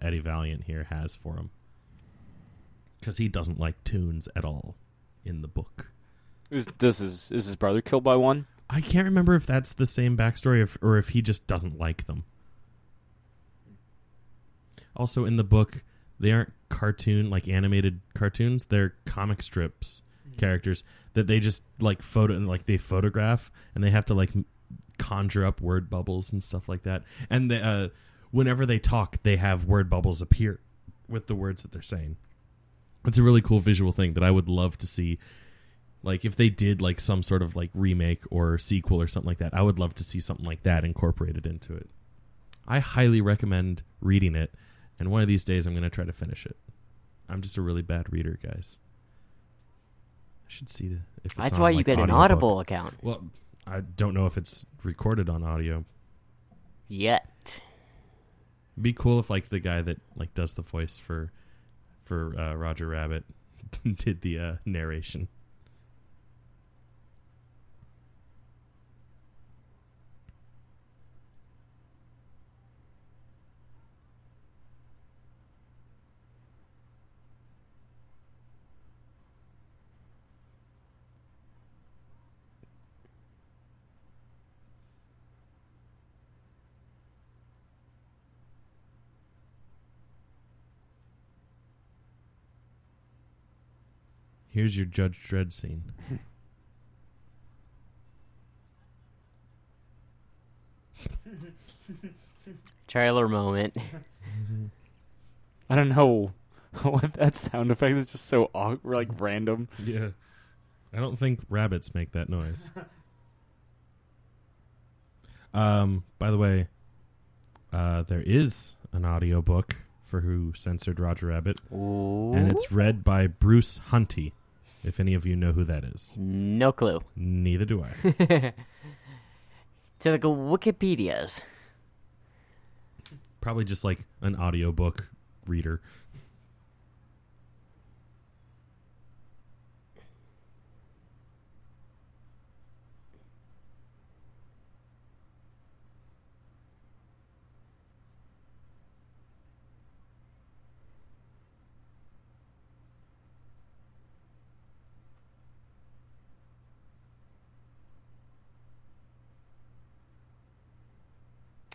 Eddie Valiant here has for him, because he doesn't like tunes at all in the book. Is his brother killed by one? I can't remember if that's the same backstory or if he just doesn't like them. Also, in the book, they aren't like animated cartoons. They're comic strips characters that they just like they photograph, and they have to like conjure up word bubbles and stuff like that. And whenever they talk, they have word bubbles appear with the words that they're saying. It's a really cool visual thing that I would love to see. Like, if they did, like, some sort of, like, remake or sequel or something like that, I would love to see something like that incorporated into it. I highly recommend reading it, and one of these days I'm going to try to finish it. I'm just a really bad reader, guys. I should see if it's That's on, why like, you get an audiobook. Audible account. Well, I don't know if it's recorded on audio. Yet. It'd be cool if, like, the guy that, like, does the voice for Roger Rabbit did the narration. Here's your Judge Dredd scene. Trailer moment. I don't know what that sound effect is. Just so awkward, like random. Yeah. I don't think rabbits make that noise. By the way, there is an audiobook for Who Censored Roger Rabbit. Ooh. And it's read by Bruce Hunty, if any of you know who that is. No clue. Neither do I. To the Wikipedias. Probably just like an audiobook reader.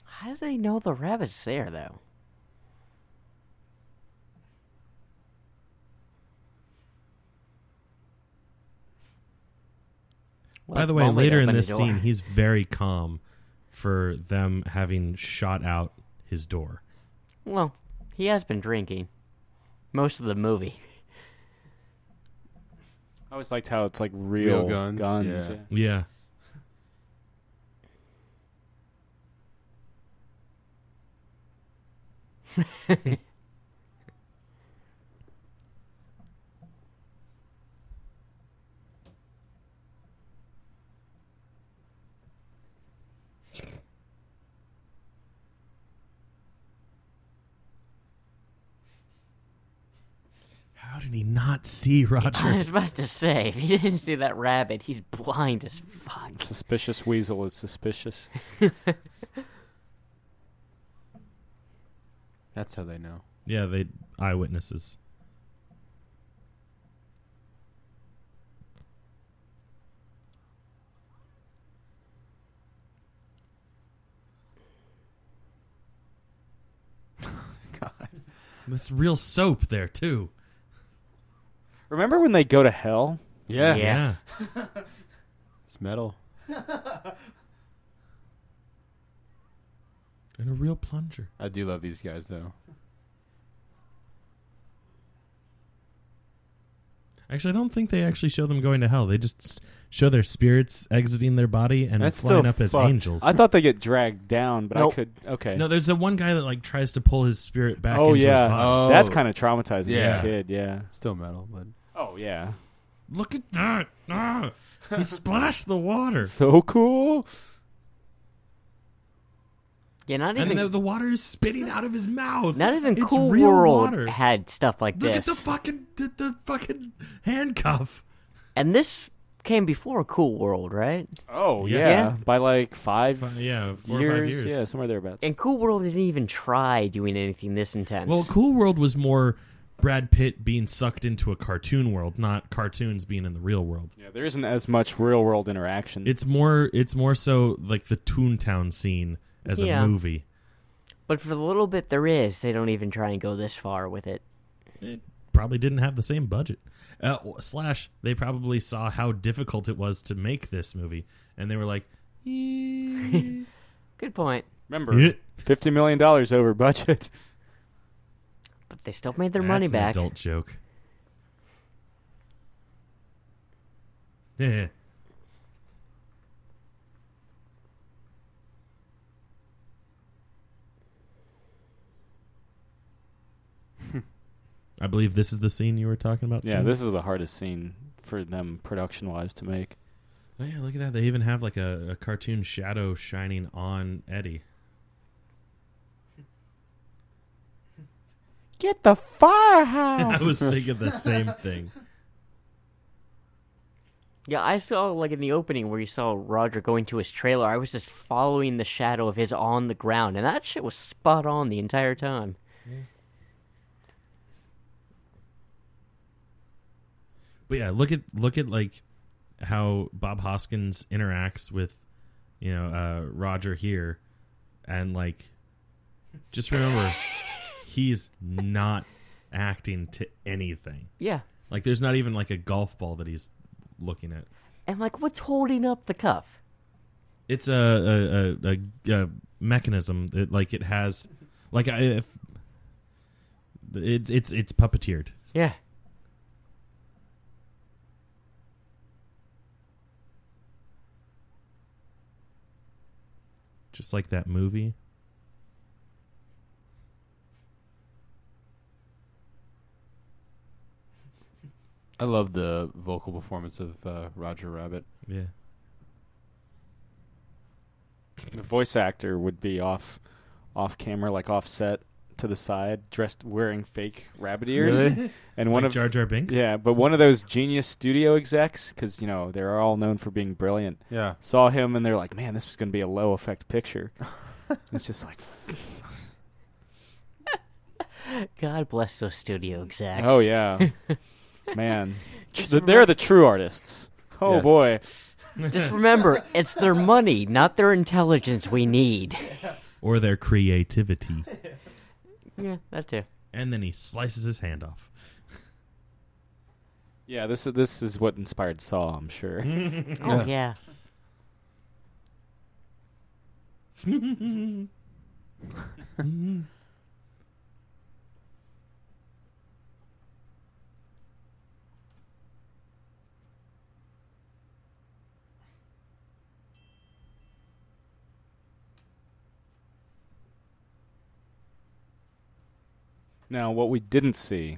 How do they know the rabbit's there, though? Well, By the it's way, one way to later in open the this door. scene, he's very calm for them having shot out his door. Well, he has been drinking most of the movie. I always liked how it's like real, Real guns, yeah. Yeah. How did he not see I Roger? was about to say, if he didn't see that rabbit, he's blind as fuck. Suspicious weasel is suspicious. That's how they know. Yeah, they eyewitnesses. God. There's real soap there too. Remember when they go to hell? Yeah. Yeah. It's metal. And a real plunger. I do love these guys, though. Actually, I don't think they actually show them going to hell. They just show their spirits exiting their body and That's flying still up as fucked. angels. I thought they get dragged down, but Nope. I could. Okay. No, there's the one guy that like tries to pull his spirit back Oh into his yeah, body. Oh. that's kind of traumatizing as Yeah. a kid. Yeah. Still metal, but Oh yeah. Look at that! Ah, he splashed the water, So cool. Yeah, not and even the water is spitting out of his mouth. not even It's Cool real World water. had stuff like Look this. at the fucking handcuff. And this came before Cool World, right? Oh Yeah. yeah. Yeah. By like 4 Yeah, 4 years. or 5 years. Yeah, somewhere thereabouts. And Cool World didn't even try doing anything this intense. Well, Cool World was more Brad Pitt being sucked into a cartoon world, not cartoons being in the real world. Yeah, there isn't as much real world interaction. It's more so like the Toontown scene as Yeah. a movie. But for the little bit there is, they don't even try and go this far with it. It probably didn't have the same budget. / they probably saw how difficult it was to make this movie, and they were like, "Eh." Good point. Remember, Yeah. $50 million over budget. But they still made their money That's an back. adult joke. Yeah. I believe this is the scene you were talking about. Yeah, Sam? this is the hardest scene for them production-wise to make. Oh yeah, look at that. They even have like a cartoon shadow shining on Eddie. Get the firehouse. I was thinking the same thing. Yeah, I saw, like, in the opening where you saw Roger going to his trailer, I was just following the shadow of his on the ground, and that shit was spot on the entire time. But yeah, look at like how Bob Hoskins interacts with, Roger here, and like, just remember, he's not acting to anything. Yeah. Like, there's not even like a golf ball that he's looking at. And, like, what's holding up the cuff? It's a mechanism that like it has, like it's puppeteered. Yeah. Just like that movie. I love the vocal performance of Roger Rabbit. Yeah. The voice actor would be off camera, like off set to the side, dressed wearing fake rabbit ears. Really? And one Like of Jar Jar Binks? Yeah, but one of those genius studio execs, because they're all known for being brilliant, Yeah. saw him and they're like, "Man, this was going to be a low effect picture." It's just like, God bless those studio execs. oh yeah, man, they're the true artists. Oh Yes. boy, Just remember, it's their money, not their intelligence we need. Or their creativity. Yeah, that too. And then he slices his hand off. yeah. This is what inspired Saw, I'm sure. Oh, yeah. Now, what we didn't see,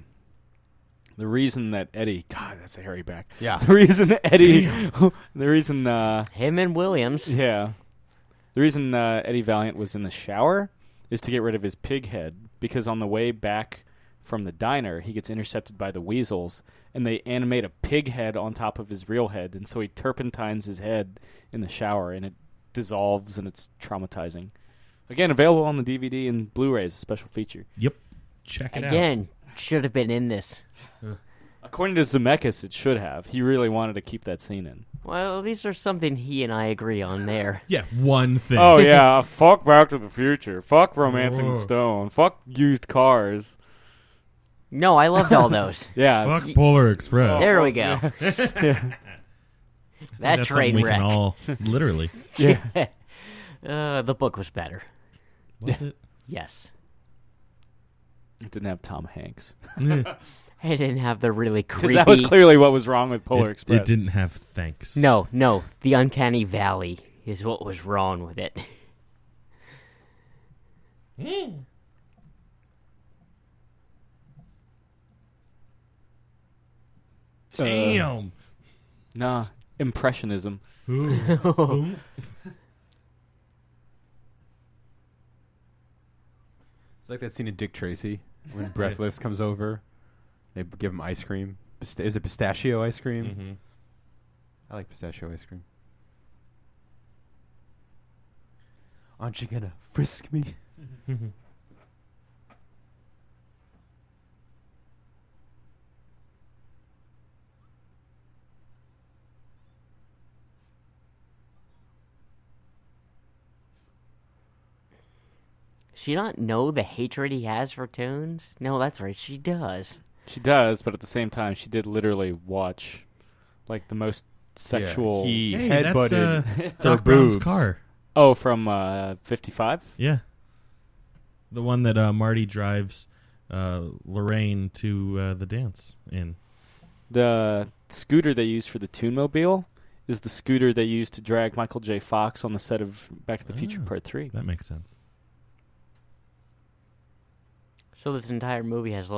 the reason that Eddie, God, that's a hairy back. Yeah. The reason that Eddie, the reason, Him and Williams. yeah, the reason Eddie Valiant was in the shower is to get rid of his pig head, because on the way back from the diner, he gets intercepted by the weasels, and they animate a pig head on top of his real head, and so he turpentines his head in the shower, and it dissolves, and it's traumatizing. Again, available on the DVD and Blu-ray as a special feature. Yep. Check it out. Again, should have been in this. According to Zemeckis, it should have. He really wanted to keep that scene in. Well, these are something he and I agree on there. Yeah, one thing. Oh, yeah. Fuck Back to the Future. Fuck Romancing the Whoa. Stone. Fuck used cars. No, I loved all those. Yeah. Fuck Polar Express. There we go. Yeah. That That's something train we wreck. can all literally. Yeah. The book was better. Was it? Yes. It didn't have Tom Hanks. It didn't have the really creepy... Because that was clearly what was wrong with Polar Express. It didn't have thanks. No, the Uncanny Valley is what was wrong with it. Damn. Nah, Impressionism. Ooh. It's like that scene in Dick Tracy when Breathless comes over. They give him ice cream. Is it pistachio ice cream? Mm-hmm. I like pistachio ice cream. Aren't you gonna frisk me? She not know the hatred he has for Toons? No, that's right, she does. She does, but at the same time, she did literally watch like the most sexual. He Hey, headbutted that's Doc Brown's car. Oh, from 55. Yeah. The one that Marty drives Lorraine to the dance in. The scooter they used for the Toonmobile is the scooter they used to drag Michael J. Fox on the set of Back to the Future Oh. Part 3. That makes sense. So this entire movie has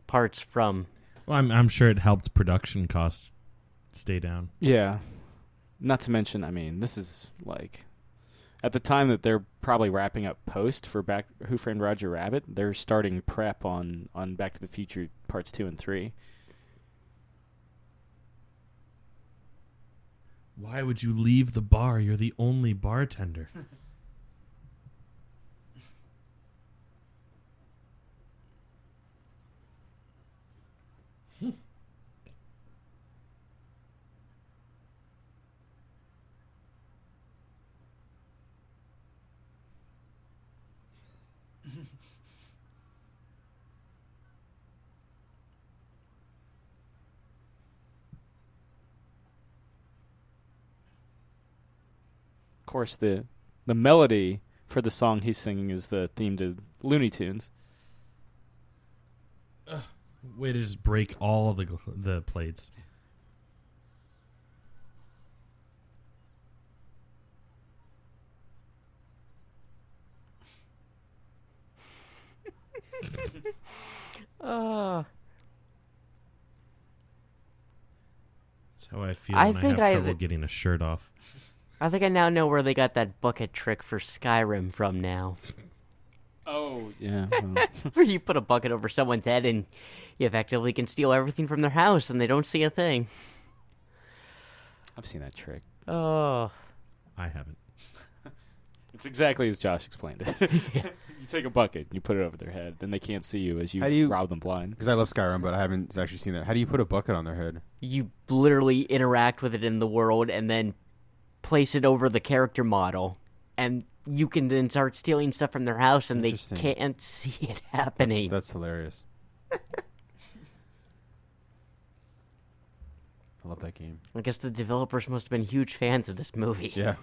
parts from... Well, I'm sure it helped production costs stay down. Yeah. Not to mention, I mean, this is like at the time that they're probably wrapping up post for Who Framed Roger Rabbit, they're starting prep on Back to the Future Parts 2 and 3. Why would you leave the bar? You're the only bartender. Of course, the melody for the song he's singing is the theme to Looney Tunes. Way to just break all the plates. That's how I feel I when I think have I- trouble getting a shirt off. I think I now know where they got that bucket trick for Skyrim from now. Oh, yeah. Where you put a bucket over someone's head and you effectively can steal everything from their house and they don't see a thing. I've seen that trick. Oh. I haven't. It's exactly as Josh explained it. You take a bucket, you put it over their head, then they can't see you as How do you- rob them blind. Because I love Skyrim, but I haven't actually seen that. How do you put a bucket on their head? You literally interact with it in the world and then place it over the character model. And you can then start stealing stuff from their house and they Interesting. can't see it happening. That's hilarious. I love that game. I guess the developers must have been huge fans of this movie. Yeah.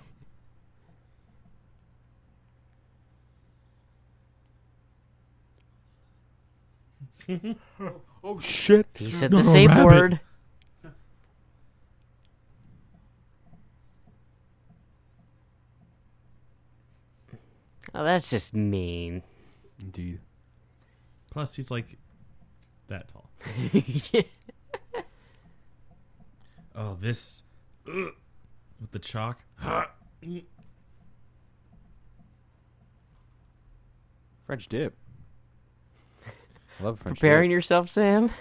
Oh, shit. He said No, the safe rabbit. word. Oh, that's just mean. Indeed. Plus, he's like that tall. Oh, this with the chalk. French dip. I love French Preparing dip. yourself, Sam?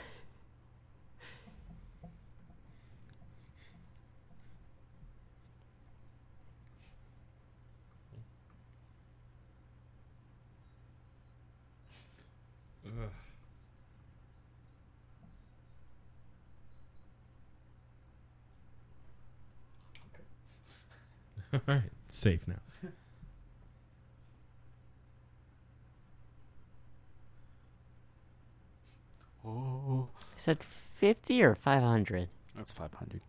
All right, safe now. Oh, Is that 50 or 500? that's 500.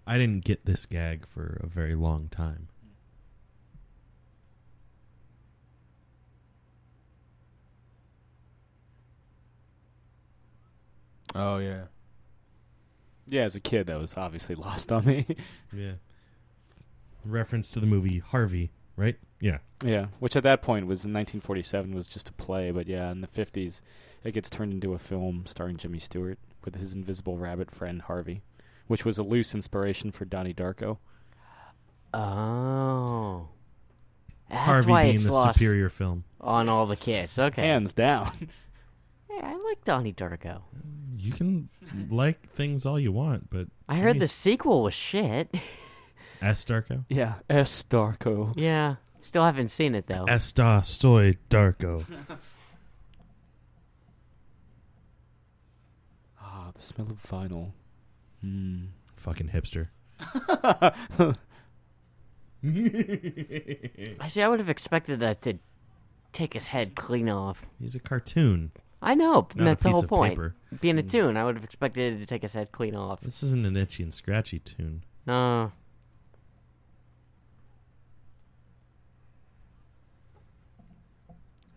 I didn't get this gag for a very long time. Oh yeah. Yeah, as a kid, that was obviously lost on me. Yeah. Reference to the movie Harvey, right? Yeah. Yeah, which at that point was in 1947 was just a play, but yeah, in the 50s, it gets turned into a film starring Jimmy Stewart with his invisible rabbit friend Harvey, which was a loose inspiration for Donnie Darko. Oh. That's Harvey why being it's the lost superior film. on all the kids. Okay. Hands down. Hey, I like Donnie Darko. You can like things all you want, but I heard the Jimmy's- sequel was shit. S. Darko? Yeah, S. Darko. Yeah. Still haven't seen it, though. Esta soy Darko. Ah, the smell of vinyl. Fucking hipster. I see, I would have expected that to take his head clean off. He's a cartoon. I know, but Not a that's the piece whole of point. paper. Being a tune, I would have expected it to take his head clean off. This isn't an itchy and scratchy tune. No.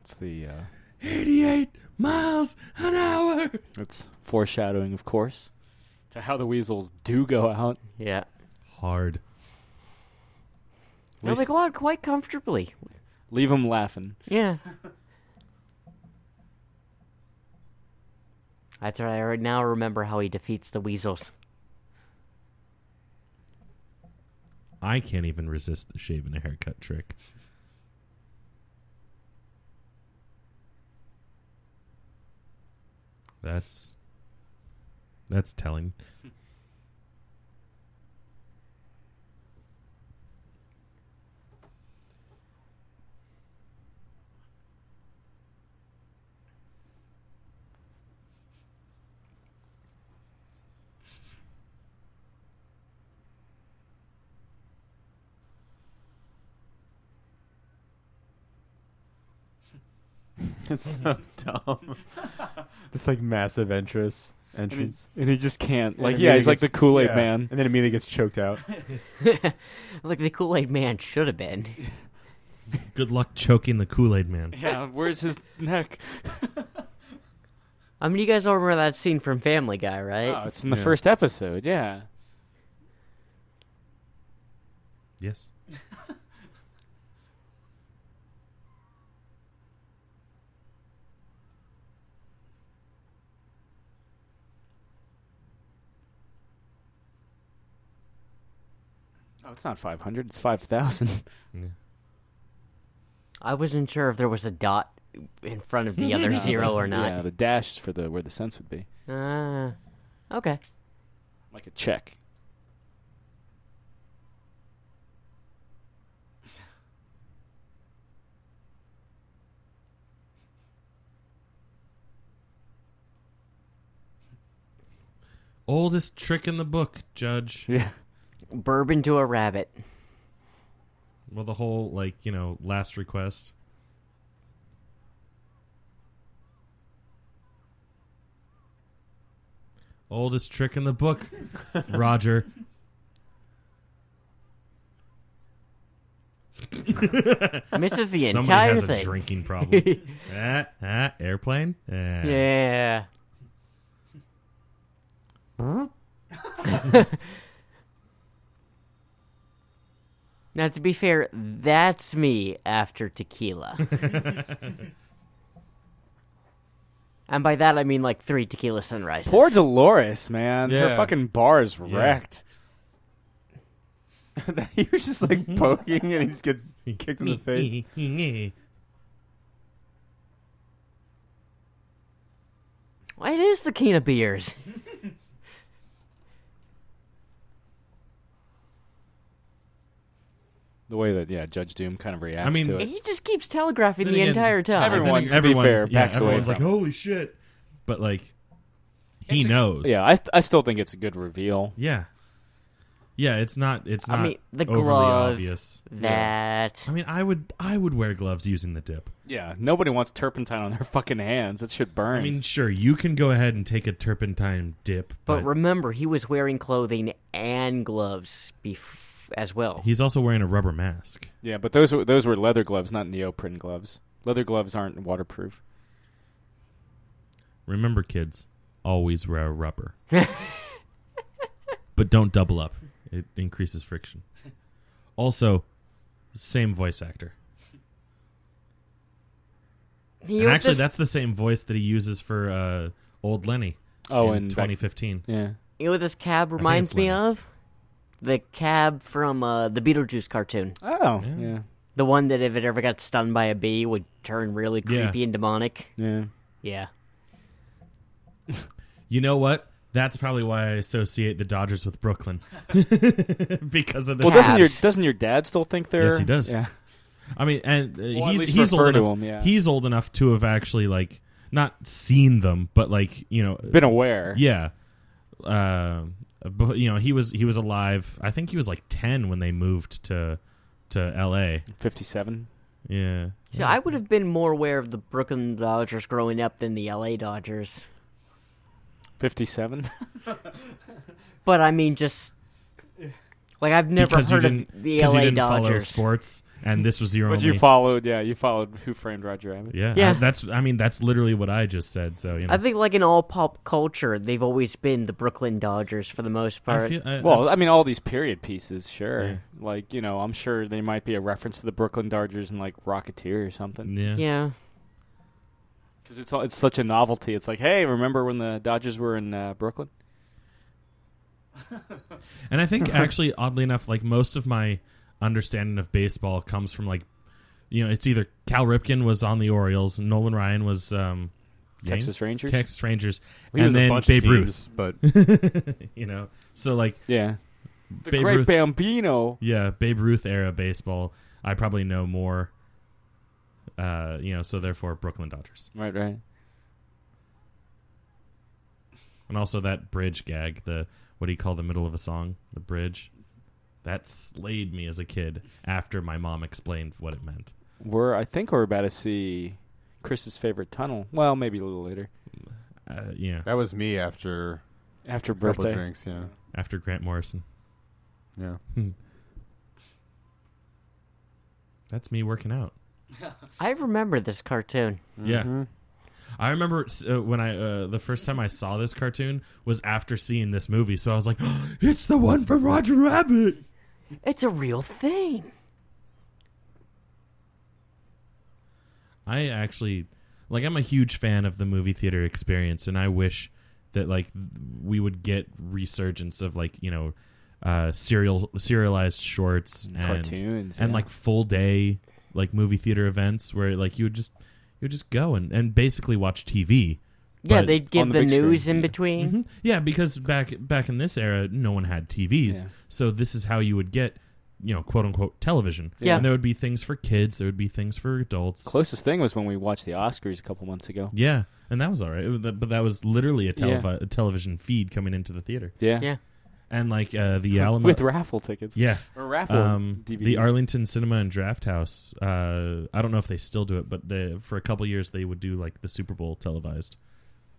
It's the 88 miles an hour. it's foreshadowing, of course, to how the weasels do go out. Yeah. Hard. No, they go out quite comfortably. Leave them laughing. Yeah. That's right. I now remember how he defeats the weasels. I can't even resist the shave and a haircut trick. That's telling. It's so dumb. It's like massive entrance. And he just can't. And Like, then yeah, he he's like the gets- Kool-Aid yeah. man. And then immediately gets choked out. Like the Kool-Aid man should have been. Good luck choking the Kool-Aid man. Yeah, where's his neck? I mean, you guys all remember that scene from Family Guy, right? Oh, it's in the Yeah. first episode, yeah. Yes. Oh, it's not 500, it's 5,000. Yeah. I wasn't sure if there was a dot in front of the other zero or not. Yeah, the dash is for the where the cents would be. Okay. Like a check. Oldest trick in the book, Judge. Yeah. Bourbon to a rabbit. Well, the whole, last request. Oldest trick in the book, Roger. Misses the Somebody entire has thing. a drinking problem. Airplane? Yeah. Now, to be fair, that's me after tequila. And by that, I mean like 3 tequila sunrises. Poor Dolores, man. Her Yeah. fucking bar is wrecked. He was just like poking and he just gets kicked in the face. Well, it is the king of beers. The way that, Judge Doom kind of reacts mean, to it. He just keeps telegraphing Then the again, entire time. everyone- to be fair, backs away everyone's like, from it. holy shit. But, he knows. Yeah, I still think it's a good reveal. Yeah. Yeah, it's not I mean, the overly glove, obvious. that. I mean, I would wear gloves using the dip. Yeah, nobody wants turpentine on their fucking hands. That shit burns. I mean, sure, you can go ahead and take a turpentine dip, But but remember, he was wearing clothing and gloves as well. he's also wearing a rubber mask. yeah, but those were leather gloves, not neoprene gloves. Leather gloves aren't waterproof. Remember, kids, always wear rubber. But don't double up. It increases friction. Also, same voice actor. And actually, that's the same voice that he uses for Old Lenny in 2015. Yeah. You know what this cab reminds me of? The cab from the Beetlejuice cartoon. Oh, yeah. The one that if it ever got stung by a bee would turn really creepy and demonic. Yeah. Yeah. You know what? That's probably why I associate the Dodgers with Brooklyn. Because of the Well, Habs. doesn't your dad still think they're... Yes, he does. Yeah. I mean, and Well, at least he's old refer to enough. him, yeah. He's old enough to have actually like not seen them, but like Been aware. Yeah. But he was alive. I think he was like 10 when they moved to L.A. 57. Yeah. So I would have been more aware of the Brooklyn Dodgers growing up than the LA Dodgers. 57. But I mean, just like I've never Because heard you of didn't, the 'cause LA you didn't follow Dodgers. sports, and this was your But only. you followed Who Framed Roger Rabbit. Yeah. Yeah. That's literally what I just said. So I think, like in all pop culture, they've always been the Brooklyn Dodgers for the most part. Well, I mean, all these period pieces, sure. Yeah. Like, I'm sure there might be a reference to the Brooklyn Dodgers in, like, Rocketeer or something. yeah. Yeah. Because it's such a novelty. It's like, hey, remember when the Dodgers were in Brooklyn? And I think actually, oddly enough, like most of my understanding of baseball comes from like, it's either Cal Ripken was on the Orioles and Nolan Ryan was Texas Rangers? Texas Rangers, He and was a then bunch Babe of Ruth. teams, but So like, Yeah. The Babe Great Ruth- Bambino. yeah, Babe Ruth era baseball. I probably know more. So therefore Brooklyn Dodgers, Right. and also that bridge gag, what do you call the middle of a song? The bridge. That slayed me as a kid after my mom explained what it meant. I think we're about to see Chris's favorite tunnel. Well, maybe a little later. Yeah. that was me after After a couple birthday. drinks. Yeah, After Grant Morrison. yeah. That's me working out. I remember this cartoon. Yeah. Mhm. I remember when the first time I saw this cartoon was after seeing this movie, so I was like, it's the one from Roger Rabbit. It's a real thing. I actually, I'm a huge fan of the movie theater experience, and I wish that, we would get resurgence of, serialized shorts and Cartoons. and yeah. full day, movie theater events where, you would just go and basically watch TV. Yeah, But- they'd on give the the big screen, news in yeah. between. Mhm. Yeah, because back in this era, no one had TVs, Yeah. so this is how you would get, quote unquote television. Yeah. And there would be things for kids, there would be things for adults. Closest thing was when we watched the Oscars a couple months ago. Yeah, and that was all right. But that was literally a television feed coming into the theater, Yeah. Yeah. and the Alamo With raffle tickets. yeah. Or raffle DVDs. The Arlington Cinema and Draft House. I don't know if they still do it, but for a couple years they would do the Super Bowl televised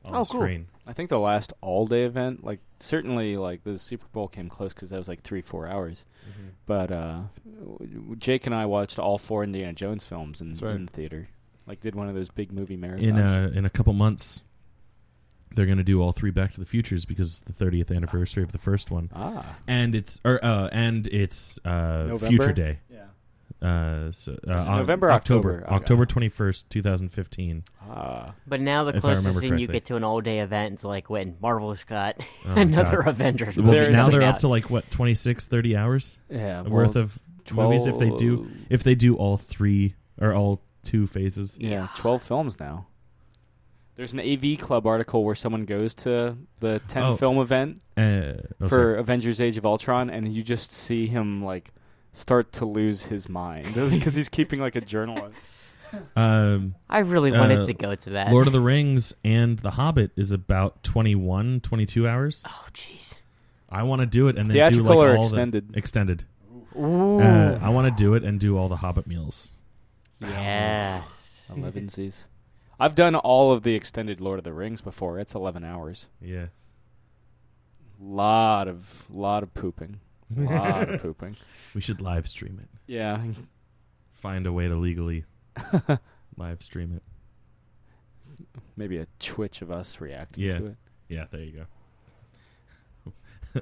on Oh, the cool. screen. I think the last all-day event, certainly, the Super Bowl came close because that was 3-4 hours. Mm-hmm. But Jake and I watched all 4 Indiana Jones films in That's right. the theater. Did one of those big movie marathons. In a couple months, they're going to do all 3 Back to the Futures because it's the 30th anniversary of the first one, and it's November? Future Day. Yeah. November, October? October 21st, 2015. But now the If I remember closest thing you correctly. get to an all-day event is when Marvel's got Oh, another God. Avengers Well, movie now coming they're out. up to 26, 30 hours Yeah. worth of movies if they do all 3 or all 2 phases. Yeah, 12 films now. There's an AV Club article where someone goes to the 10-film event for Avengers Age of Ultron, and you just see him, start to lose his mind because he's keeping, a journal. I really wanted to go to that. Lord of the Rings and The Hobbit is about 21, 22 hours. Oh, jeez. I want to do it and then do Theatrical or all extended? the extended. Ooh. I want to do it and do all the Hobbit meals. Yeah. 11sies. I've done all of the extended Lord of the Rings before. It's 11 hours. Yeah. Lot of pooping. Lot of pooping. We should live stream it. Yeah. Find a way to legally live stream it. Maybe a Twitch of us reacting Yeah. to it. Yeah, there you go.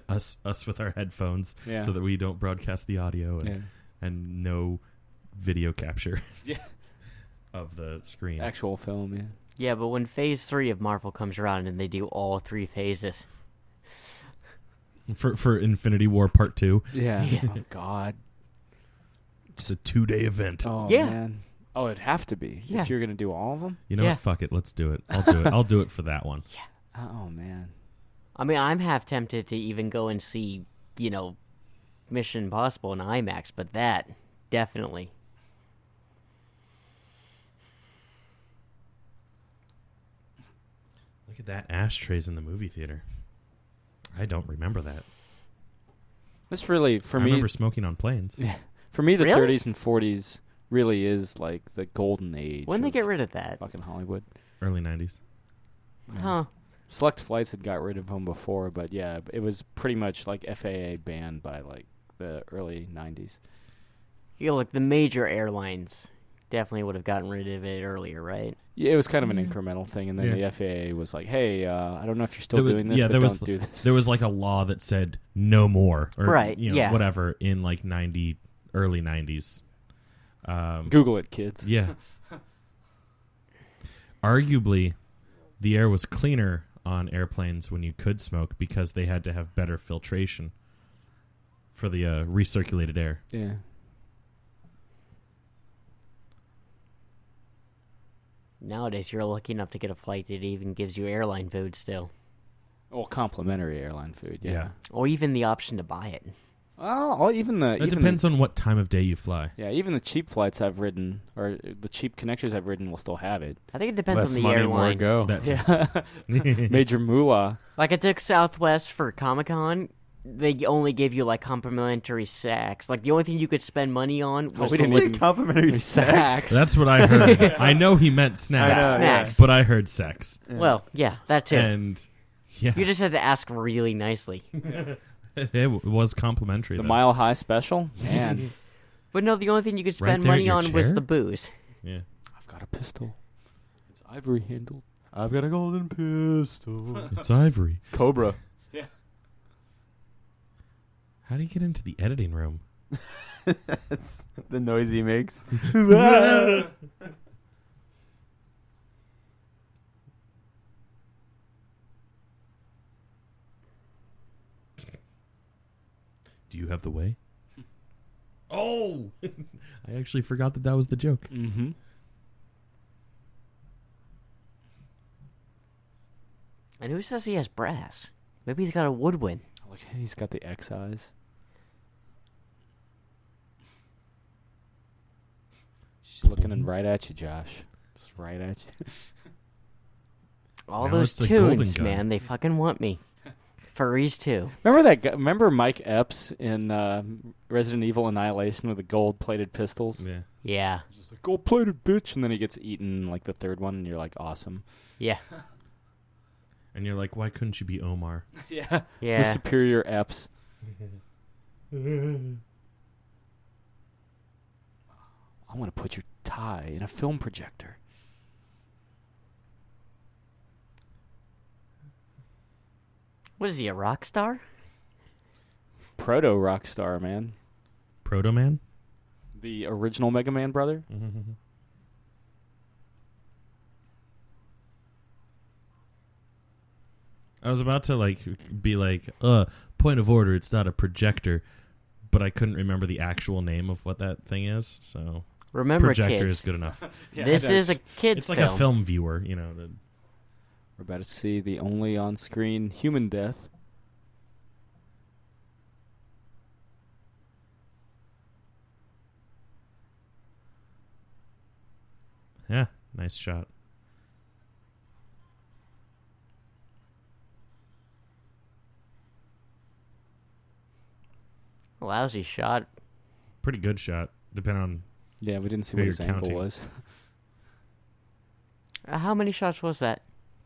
us with our headphones, Yeah. so that we don't broadcast the audio and no video capture Yeah. of the screen. Actual film, yeah. Yeah, but when Phase 3 of Marvel comes around and they do all 3 phases. For Infinity War Part 2. Yeah. Yeah. Oh, God. Just a 2-day event. Oh, Yeah. man. Oh, it'd have to be. Yeah. If you're going to do all of them? You know Yeah. what? Fuck it. Let's do it. I'll do it. I'll do it for that one. Oh, man. I mean, I'm half tempted to even go and see, Mission Impossible in IMAX, but that, definitely. Look at that ashtrays in the movie theater. I don't remember that. This really, for I me... remember smoking on planes. Yeah. For me, the Really? 30s and 40s really is like the golden age. When they of get rid of that? fucking Hollywood. Early 90s. Huh. Select Flights had got rid of them before, but yeah, it was pretty much like FAA banned by like the early 90s. Like the major airlines definitely would have gotten rid of it earlier, right? Yeah, it was kind of an incremental thing, and then Yeah. the FAA was like, "Hey, I don't know if you're still There was- doing this, yeah, but there don't was- do this." There was like a law that said no more. Or, Right, yeah. whatever, in like early 90s. Google it, kids. Yeah. Arguably, the air was cleaner on airplanes when you could smoke because they had to have better filtration for the recirculated air. Yeah. Nowadays, you're lucky enough to get a flight that even gives you airline food still. Well, complimentary airline food. Yeah. Or even the option to buy it. Well, even the It depends on what time of day you fly. Yeah, even the cheap flights I've ridden, or the cheap connectors I've ridden, will still have it. I think it depends Less on the money, more airline. go. That's Yeah. Major moolah. Like I took Southwest for Comic-Con. They only gave you like complimentary sacks. Like the only thing you could spend money on was we the didn't li- even- complimentary Sacks. That's what I heard. I know he meant snacks, I know, snacks. but I heard sex. Well, yeah, that too. And yeah, You just had to ask really nicely. it was complimentary. The though. Mile High Special? Man, But no, the only thing you could Right spend there at money your on was chair? the booze. Yeah. I've got a pistol. It's ivory handled. I've got a golden pistol. It's ivory. It's Cobra. How do you get into the editing room? That's the noise he makes. Do you have the way? Oh! I actually forgot that was the joke. Mm-hmm. And who says he has brass? Maybe he's got a woodwind. Look, he's got the X eyes. She's looking in right at you, Josh. Just right at you. All Now those it's the golden tunes, gun. man, they fucking want me. Furries too. Remember that guy? Remember Mike Epps in Resident Evil Annihilation with the gold-plated pistols? Yeah. Yeah. He's just like, gold-plated bitch, and then he gets eaten like the third one, and you're like, awesome. Yeah. And you're like, why couldn't you be Omar? Yeah. Yeah. The superior Epps. I want to put your tie in a film projector. What is he, a rock star? Proto rock star, man. Proto Man? The original Mega Man brother. I was about to be like, point of order, it's not a projector, but I couldn't remember the actual name of what that thing is, so Remember, projector kids, is good enough. this is a kid's It's like film. a film viewer, We're about to see the only on-screen human death. Yeah, nice shot. Lousy shot. Pretty good shot, depending on... Yeah, we didn't see Who what his you're ankle counting. was. How many shots was that?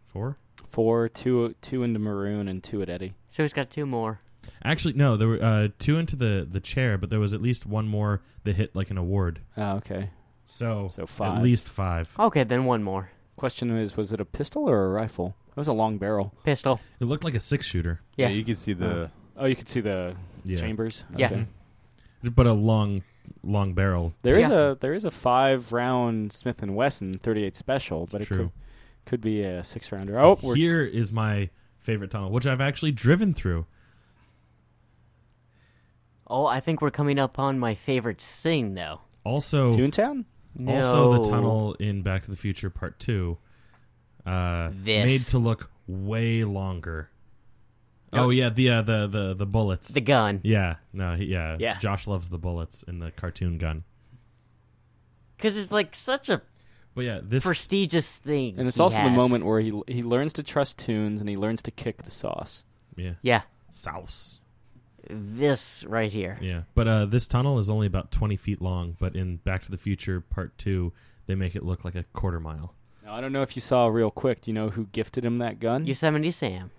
4? 4, two into Maroon and 2 at Eddie. So he's got 2 more. Actually, no, there were 2 into the chair, but there was at least 1 more that hit like an award. Oh, okay. So 5. at least 5. Okay, then 1 more. Question is, was it a pistol or a rifle? That was a long barrel. Pistol. It looked like a 6-shooter. Yeah. you could see the. Oh, you could see the Yeah. chambers. Yeah. Okay. But a long barrel. There is Yeah. a 5-round Smith and Wesson 38 special, but It's it true. could be a 6-rounder. Oh, Here is my favorite tunnel, which I've actually driven through. Oh, I think we're coming up on my favorite scene, though. Also, Toontown. No. also the tunnel in Back to the Future Part 2, made to look way longer. Yep. Oh yeah, the bullets. The gun. Yeah, no, yeah. Yeah. Josh loves the bullets in the cartoon gun. Because it's like such a But yeah, this prestigious thing. And it's he also the has. moment where he learns to trust Toons and he learns to kick the sauce. yeah, Yeah. sauce. This right here. Yeah, but this tunnel is only about 20 feet long. But in Back to the Future Part 2, they make it look like a quarter mile. Now, I don't know if you saw real quick. Do you know who gifted him that gun? Yosemite Sam.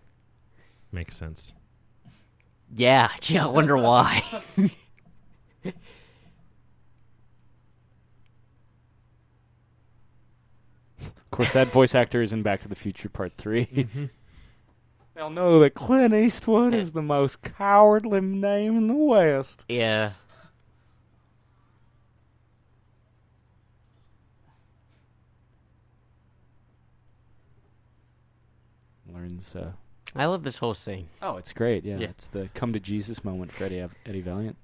Makes sense. Yeah. I wonder why. Of course, that voice actor is in Back to the Future Part 3. They'll know that Clint Eastwood is the most cowardly name in the West. Yeah. Learns. I love this whole scene. Oh, it's great. Yeah, Yeah. it's the come to Jesus moment for Eddie Valiant.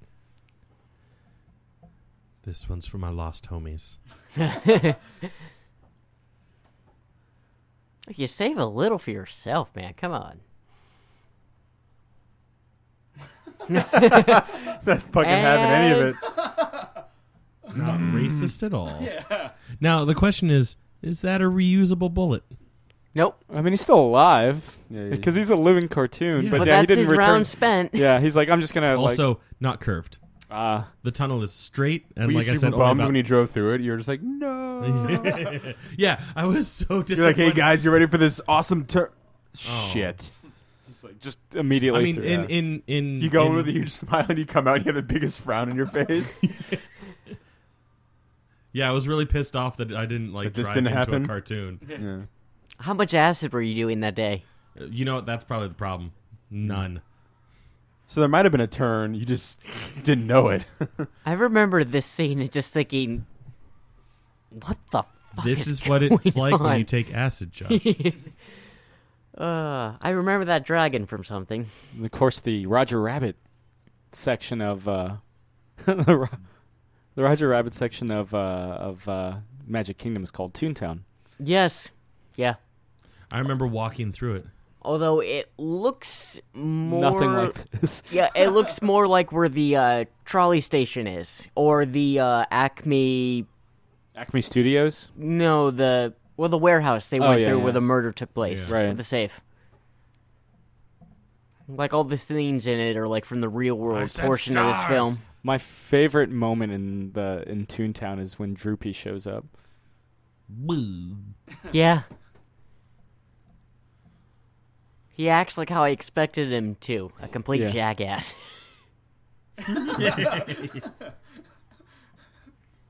This one's for my lost homies. You save a little for yourself, man. Come on. It's not fucking having any of it. Not racist at all. Yeah. Now the question is that a reusable bullet? Nope. I mean, he's still alive Yeah, because he's a living cartoon. Yeah. But But yeah, he that's didn't his return. round spent. Yeah, he's like, I'm just gonna Also, not curved. like. The tunnel is straight, and Were you like I super said, only bummed about... when you drove through it? You were just like, no. Yeah, I was so disappointed. You're like, hey guys, you ready for this awesome turn? Oh. Shit. He's like, just immediately. I mean, through, in You go in with a huge smile and you come out and you have the biggest frown on your face. Yeah, I was really pissed off that I didn't like That this drive didn't into happen? a cartoon. Yeah. How much acid were you doing that day? You know what? That's probably the problem. None. So there might have been a turn. You just didn't know it. I remember this scene and just thinking, what the fuck This is what it's going like when on? you take acid, Josh. I remember that dragon from something. And of course, the Roger Rabbit section of the Roger Rabbit section of Magic Kingdom is called Toontown. Yes. Yeah. I remember walking through it. Although it looks more... Nothing like this. Yeah, it looks more like where the trolley station is. Or the Acme... Acme Studios. No, the warehouse they Oh, went yeah, through yeah. where the murder took place. Yeah. Right. With the safe. Like, all the scenes in it are, like, from the real-world said portion of this stars. film. My favorite moment in Toontown is when Droopy shows up. Yeah. He acts like how I expected him to. A complete Yeah. jackass. I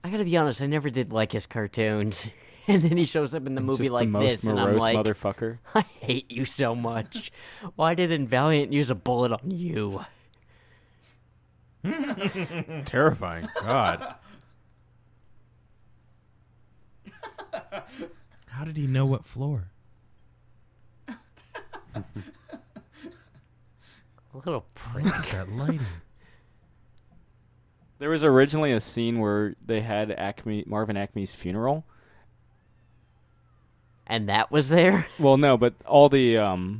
gotta be honest, I never did like his cartoons. And then he shows up in the He's movie just like the most this, and I'm morose like, motherfucker. I hate you so much. Why didn't Valiant use a bullet on you? Terrifying. God. How did he know what floor? A little prick. Look at that lighting. There was originally a scene where they had Marvin Acme's funeral. And that was there? Well, no, but all the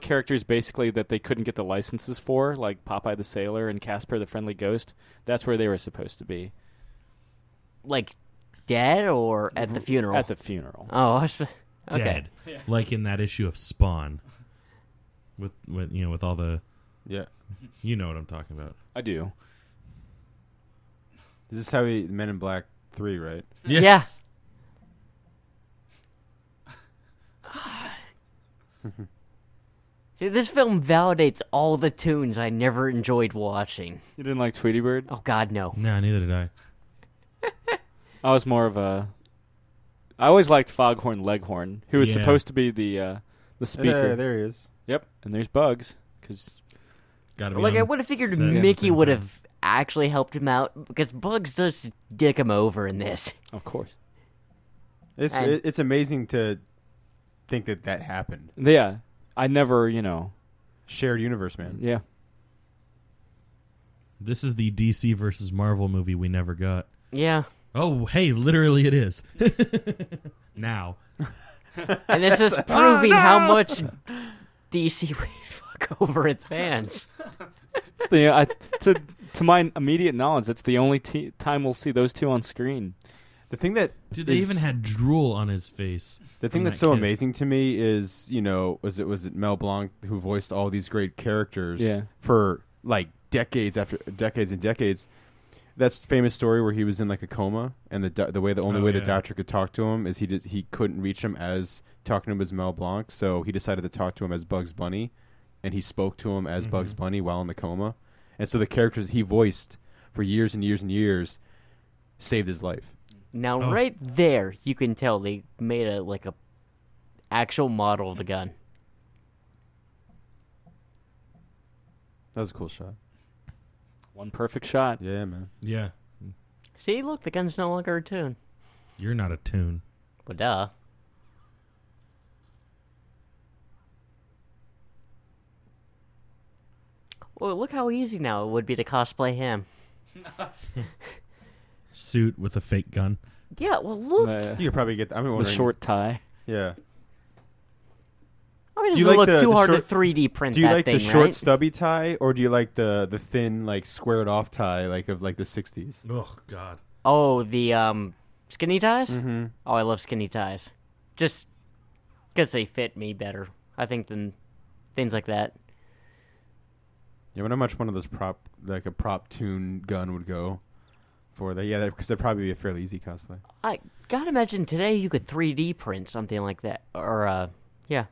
characters basically that they couldn't get the licenses for, like Popeye the Sailor and Casper the Friendly Ghost, that's where they were supposed to be. Like, dead or at the funeral? At the funeral. Oh, I was... Okay. Dead. Like in that issue of Spawn. With with all the... Yeah. You know what I'm talking about. I do. Is this how he Men in Black 3, right? Yeah. See, this film validates all the tunes I never enjoyed watching. You didn't like Tweety Bird? Oh, God, no. Nah, neither did I. I was more of a... I always liked Foghorn Leghorn, who was Yeah. supposed to be the the speaker. There he is. Yep, and there's Bugs because Gotta be Like, I on would have figured set at the Mickey same would time. have actually helped him out because Bugs does dick him over in this. of course. It's amazing to think that happened. Yeah, I never, Shared universe, man. yeah. This is the DC versus Marvel movie we never got. Yeah. Oh, hey, literally it is. Now. And this is proving how much DC would fuck over its fans. It's the to my immediate knowledge, that's the only time we'll see those two on screen. The thing that Dude, they even had drool on his face. the thing from that's that so kiss. amazing to me is, was it Mel Blanc who voiced all these great characters Yeah. for like decades after decades and decades. That's the famous story where he was in like a coma, and the only way the yeah. doctor could talk to him is he couldn't reach him as talking to him as Mel Blanc, so he decided to talk to him as Bugs Bunny, and he spoke to him as Bugs Bunny while in the coma, and so the characters he voiced for years and years and years saved his life. Now, Oh. right there, you can tell they made a actual model of the gun. That was a cool shot. One perfect shot. Yeah, man. Yeah. See, look, the gun's no longer a tune. You're not a tune. Well, duh. Well, look how easy now it would be to cosplay him. Suit with a fake gun. Yeah, well, look. You could probably get. I'm The wondering. short tie. Yeah. I mean, it Do you doesn't like look the too hard short- to 3D print Do you that like thing, the short right? stubby tie, or do you like the thin like squared off tie like of like the '60s? Oh, God. Oh, the skinny ties? Mm-hmm. Oh, I love skinny ties. Just because they fit me better, I think, than things like that. Yeah, I wonder how much one of those a prop tune gun would go for that. Yeah, because that'd probably be a fairly easy cosplay. I gotta imagine today you could 3D print something like that. Or, yeah.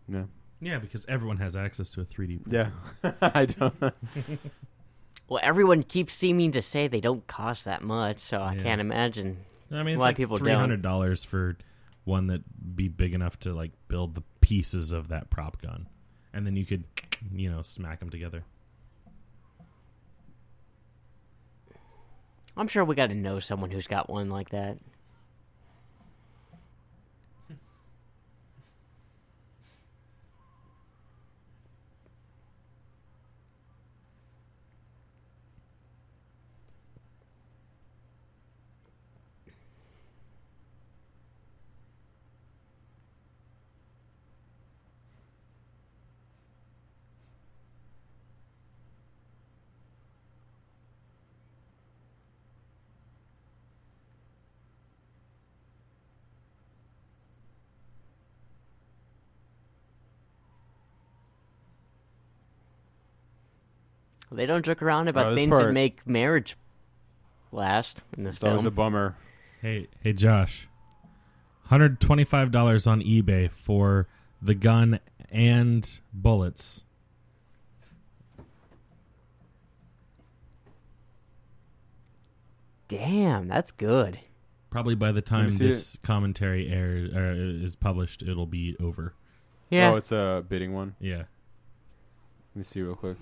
Yeah. Yeah, because everyone has access to a 3D print. Yeah. I don't. Well, everyone keeps seeming to say they don't cost that much, so I Yeah. can't imagine. I mean, it's A lot of like people $300 for one that be big enough to like build the pieces of that prop gun, and then you could, smack them together. I'm sure we gotta know someone who's got one like that. They don't joke around about this things part- that make marriage last in this It's always film. a bummer. Hey, Josh. $125 on eBay for the gun and bullets. Damn, that's good. Probably by the time see this commentary is published, it'll be over. Yeah. Oh, it's a bidding one. Yeah. Let me see real quick.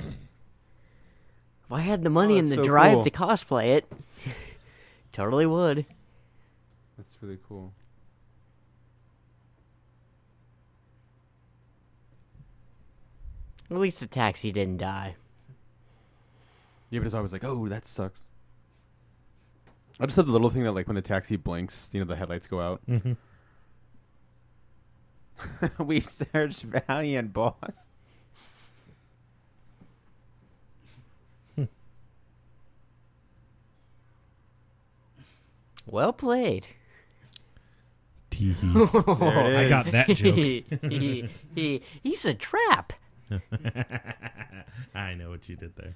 If I had the money Oh, and that's the so drive cool. to cosplay it, totally would. That's really cool. At least the taxi didn't die. Yeah, but it's always like, oh, that sucks. I just have the little thing that, like, when the taxi blinks, the headlights go out. Mm-hmm. We searched Valiant, boss. Well played. Tee-hee. There it I got is. that joke. He's a trap. I know what you did there.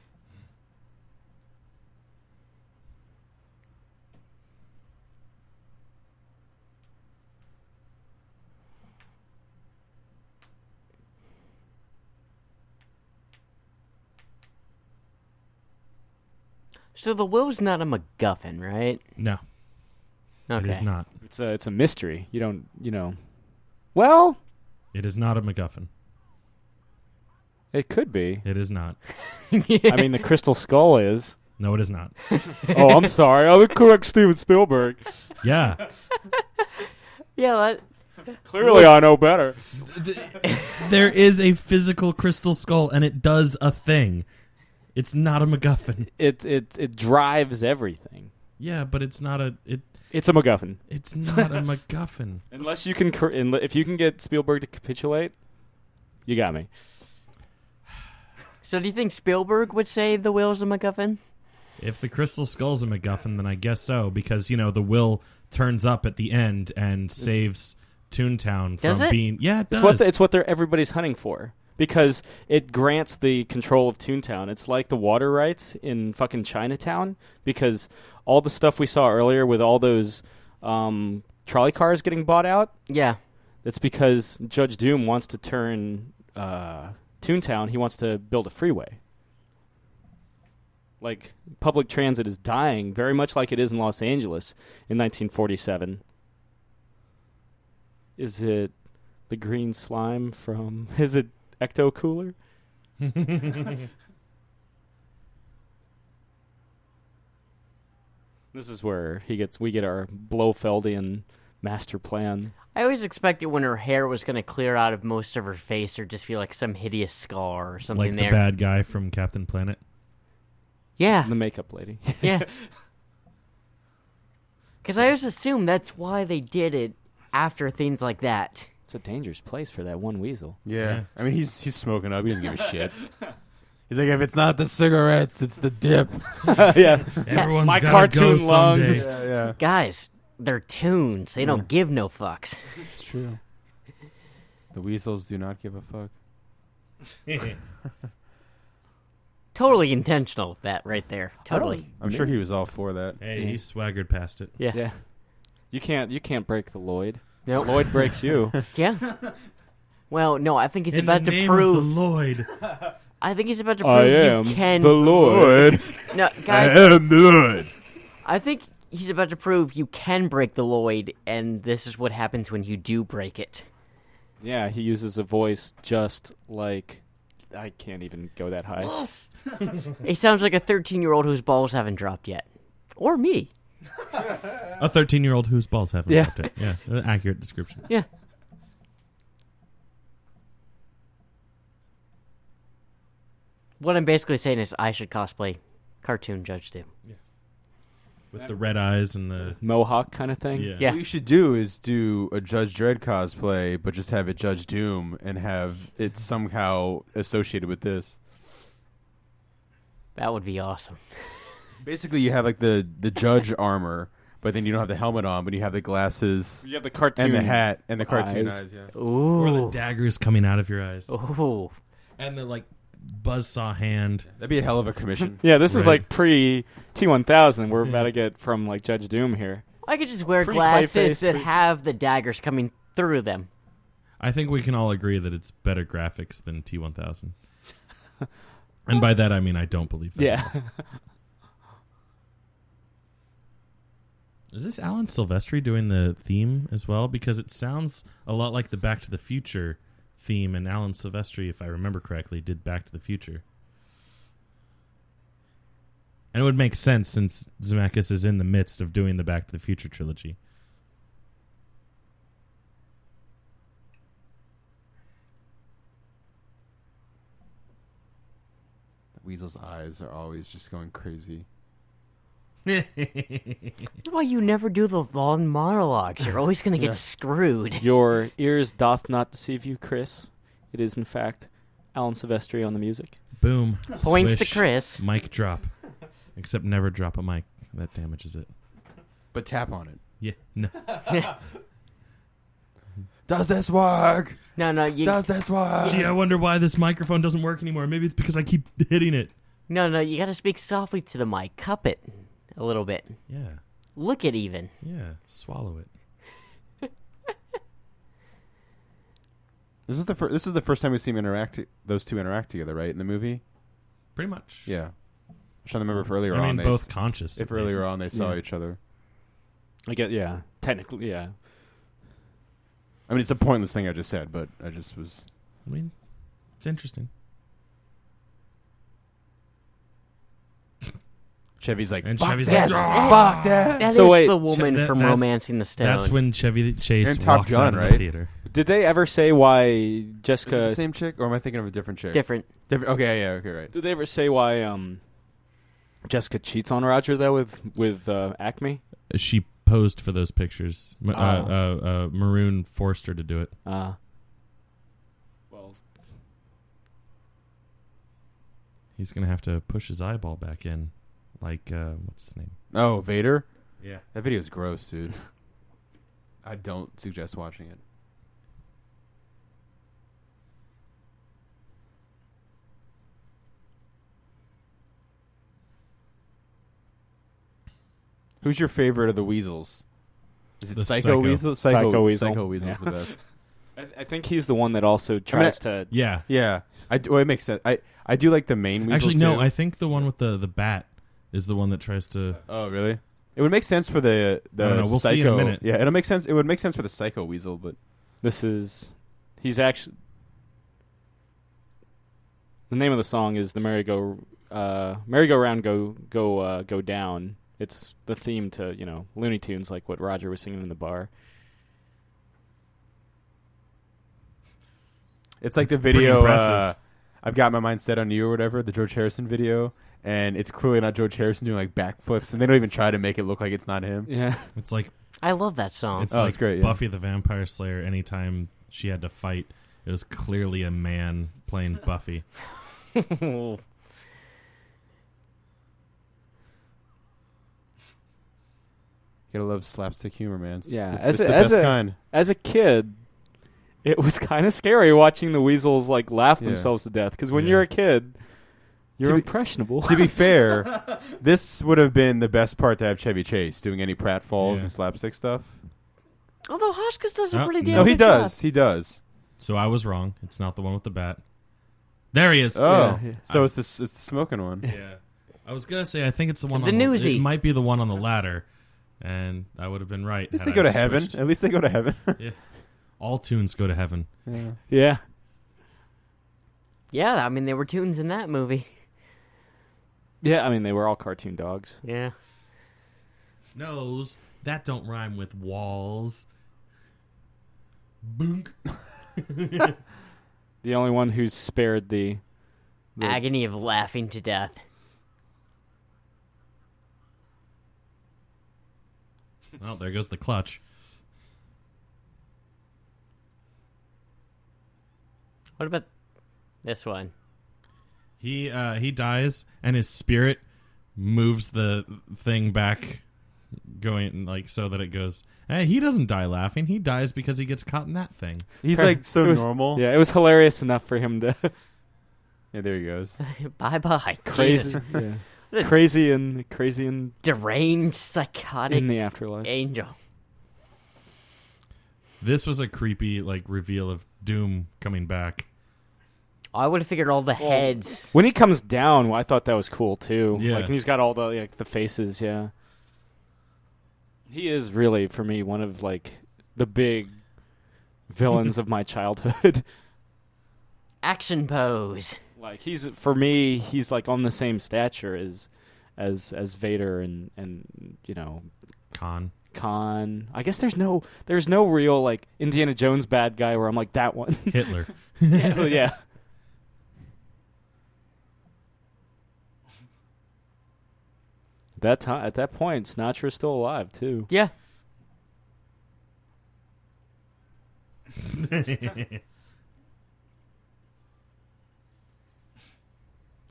So the will's not a MacGuffin, right? No, Okay. it is not. It's a mystery. You don't Well, It is not a MacGuffin. it could be. It is not. I mean, the Crystal Skull is. No, it is not. Oh, I'm sorry. I would correct Steven Spielberg. Yeah. Yeah, Clearly, I know better. There is a physical crystal skull, and it does a thing. It's not a MacGuffin. It drives everything. Yeah, but it's not a... It's a MacGuffin. It's not a MacGuffin. Unless you can, if you can get Spielberg to capitulate, you got me. So do you think Spielberg would say the will's a MacGuffin? If the crystal skull's a MacGuffin, then I guess so, because, the will turns up at the end and saves Toontown Does from it? being... Yeah, it does. It's what everybody's hunting for. Because it grants the control of Toontown. It's like the water rights in fucking Chinatown. Because all the stuff we saw earlier with all those trolley cars getting bought out, Yeah. that's because Judge Doom wants to turn Toontown. He wants to build a freeway. Like, public transit is dying, very much like it is in Los Angeles in 1947. Is it the green slime from... Is it Ecto Cooler? This is where we get our Blofeldian master plan. I always expected when her hair was going to clear out of most of her face or just be like some hideous scar or something like there. the bad guy from Captain Planet. Yeah. The makeup lady. Yeah. Because I always assume that's why they did it after things like that. It's a dangerous place for that one weasel. Yeah. I mean, he's smoking up. He doesn't give a shit. He's like, if it's not the cigarettes, it's the dip. Yeah. Everyone's My gotta cartoon go lungs. someday. Yeah. Guys, they're toons. They don't give no fucks. It's true. The weasels do not give a fuck. Totally intentional, that right there. Totally. I'm sure he was all for that. Hey, he swaggered past it. Yeah. Yeah. You can't break the Lloyd. Nope. Lloyd breaks you. Yeah. Well, no, I think he's In about the to name prove. of the Lloyd. I think he's about to I prove am you can. the Lloyd. No, guys. am the Lord. I think he's about to prove you can break the Lloyd, and this is what happens when you do break it. Yeah, he uses a voice just like... I can't even go that high. He sounds like a 13-year-old whose balls haven't dropped yet. Or me. A 13-year-old whose balls haven't Yeah. dropped it. Yeah, an accurate description. Yeah. What I'm basically saying is I should cosplay cartoon Judge Doom. With the red eyes and the... Mohawk kind of thing. Yeah. Yeah. What you should do is do a Judge Dredd cosplay, but just have it Judge Doom and have it somehow associated with this. That would be awesome. Basically, you have like the judge armor, but then you don't have the helmet on, but you have the glasses You have the cartoon and the hat and the cartoon eyes. eyes. Yeah. Ooh. Or the daggers coming out of your eyes. Ooh. And the, buzzsaw hand. That'd be a hell of a commission. Yeah, this is Right. like pre T1000. We're about to get from like Judge Doom here. I could just wear Pre-Clayface, glasses that pre- have the daggers coming through them. I think we can all agree that it's better graphics than T1000. And by that I mean I don't believe that. Yeah. Is this Alan Silvestri doing the theme as well? Because it sounds a lot like the Back to the Future theme, and Alan Silvestri, if I remember correctly, did Back to the Future. And it would make sense since Zemeckis is in the midst of doing the Back to the Future trilogy. Weasel's eyes are always just going crazy. That's why you never do the long monologues. You're always going to get Yeah. screwed. Your ears doth not deceive you, Chris. It is, in fact, Alan Silvestri on the music. Boom. Points to Swish. Chris. Mic drop. Except never drop a mic. That damages it. But tap on it. Yeah. No. Does this work? No, you. Does this work? Gee, I wonder why this microphone doesn't work anymore. Maybe it's because I keep hitting it. No, you got to speak softly to the mic. Cup it a little bit. Yeah. Look it even. Yeah. Swallow it. This is the first time we see them those two interact together, right? In the movie. Pretty much. Yeah. I'm trying to remember if earlier I on mean, both conscious. if at earlier least. on they saw Yeah. each other. I get, yeah. Technically, yeah. I mean, it's a pointless thing I just said, but I just was. I mean, it's interesting. Chevy's like, And fuck Chevy's that. like, Fuck that. That So is wait, the woman that- from that's- Romancing the Stone. That's when Chevy Chase And Top walks Gun, out of right? the theater. Did they ever say why Is it Jessica? the same chick, or am I thinking of a different chick? different. Different. Okay, yeah, okay, right. Did they ever say why Jessica cheats on Roger though with Acme? She posed for those pictures. Maroon forced her to do it. Well, He's gonna have to push his eyeball back in, like what's his name? Oh, Vader. Yeah. That video's gross, dude. I don't suggest watching it. Who's your favorite of the Weasels? Is it The Psycho Psycho. Weasel? Psycho Weasel. Psycho Weasel's Yeah. the best. I think he's the one that also tries to. Yeah. Yeah, well, it makes sense. I do like the main Weasel Actually, no. too. I think the one with the bat is the one that tries to. Oh, really? It would make sense for the I don't know, we'll Psycho. see in a minute. Yeah, it'll make sense. It would make sense for the Psycho Weasel, but He's actually. The name of the song is the merry-go-round go down. It's the theme to Looney Tunes, like what Roger was singing in the bar. it's like That's the pretty video. impressive. I've got my mind set on you or whatever. The George Harrison video, and it's clearly not George Harrison doing like backflips, and they don't even try to make it look like it's not him. Yeah, It's like I love that song. it's Oh, like it's great, yeah. Buffy the Vampire Slayer. Anytime she had to fight, it was clearly a man playing Buffy. You gotta love slapstick humor, man. It's Yeah, the, as it's a- the as best a- kind. as a kid, it was kind of scary watching the Weasels like laugh Yeah. themselves to death. Because when Yeah. you're a kid, you're To be- impressionable. To be fair, this would have been the best part to have Chevy Chase doing any pratfalls Yeah. and slapstick stuff. Although Hoskins does a Oh, pretty no. damn No, he good does. job. He does. So I was wrong. It's not the one with the bat. There he is. Oh, yeah. so it's the smoking one. Yeah. I was gonna say I think it's the one The on newsie. It might be the one on the ladder, and I would have been right. At least had they go I to heaven. switched. At least they go to heaven. Yeah. All tunes go to heaven. Yeah. Yeah. Yeah, I mean they were tunes in that movie. Yeah, I mean, they were all cartoon dogs. Yeah. Nose that don't rhyme with walls. Boonk. The only one who's spared the Agony of laughing to death. Well, there goes the clutch. What about this one? He dies, and his spirit moves the thing back, going like so that it goes. Hey, he doesn't die laughing. He dies because he gets caught in that thing. He's like so It was- normal. Yeah, it was hilarious enough for him to Yeah, there he goes. Bye bye. crazy, yeah. crazy and Deranged, psychotic in the afterlife. angel. This was a creepy like reveal of Doom coming back. I would have figured all the heads. When he comes down, I thought that was cool too. Yeah. Like, and he's got all the the faces. Yeah, he is really for me one of like the big villains of my childhood. Action pose. Like he's for me, he's like on the same stature as Vader and Khan. I guess there's no real like Indiana Jones bad guy where I'm like that one. Hitler. Yeah, well, yeah. At that point, Sinatra's still alive too. Yeah.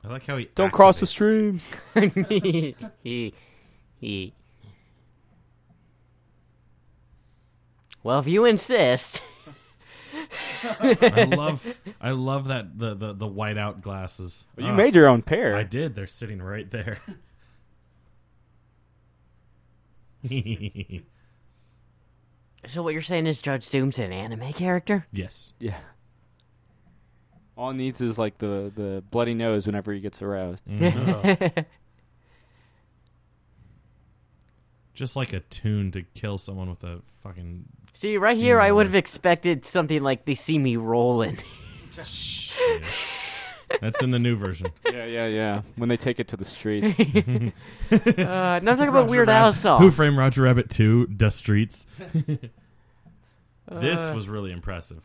I like how he Don't cross the activates. streams. Well, if you insist. I love that the whiteout glasses. Well, you made your own pair. I did. They're sitting right there. So what you're saying is Judge Doom's an anime character? Yes. Yeah. All it needs is like the bloody nose whenever he gets aroused. Mhm. Just like a tune to kill someone with a fucking... See, right here, I steamroller. would have expected something like they see me rolling. Shit. That's in the new version. Yeah. When they take it to the streets. Nothing about Weird Rabbit- Al song. Who Framed Roger Rabbit 2, The Streets. This was really impressive.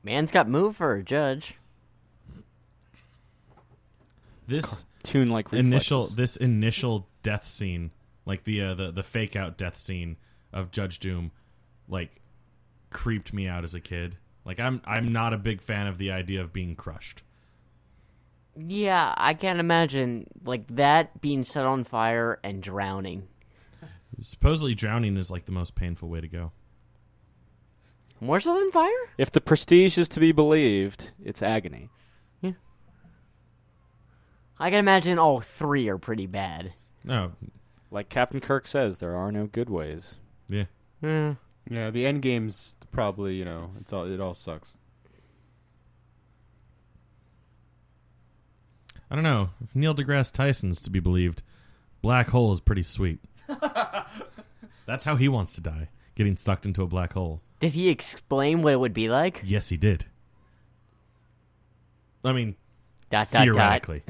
Man's got move for a judge. This Tune like reflexes. this initial death scene, like the fake out death scene of Judge Doom, like creeped me out as a kid. Like I'm not a big fan of the idea of being crushed. Yeah, I can't imagine like that being set on fire and drowning. Supposedly drowning is like the most painful way to go. More so than fire? If the prestige is to be believed, it's agony. Yeah. I can imagine all three are pretty bad. No, Like Captain Kirk says, there are no good ways. yeah. Hmm. Yeah, the end game's probably, it all sucks. I don't know. If Neil deGrasse Tyson's to be believed, black hole is pretty sweet. That's how he wants to die, getting sucked into a black hole. Did he explain what it would be like? Yes, he did. I mean, Dot. theoretically.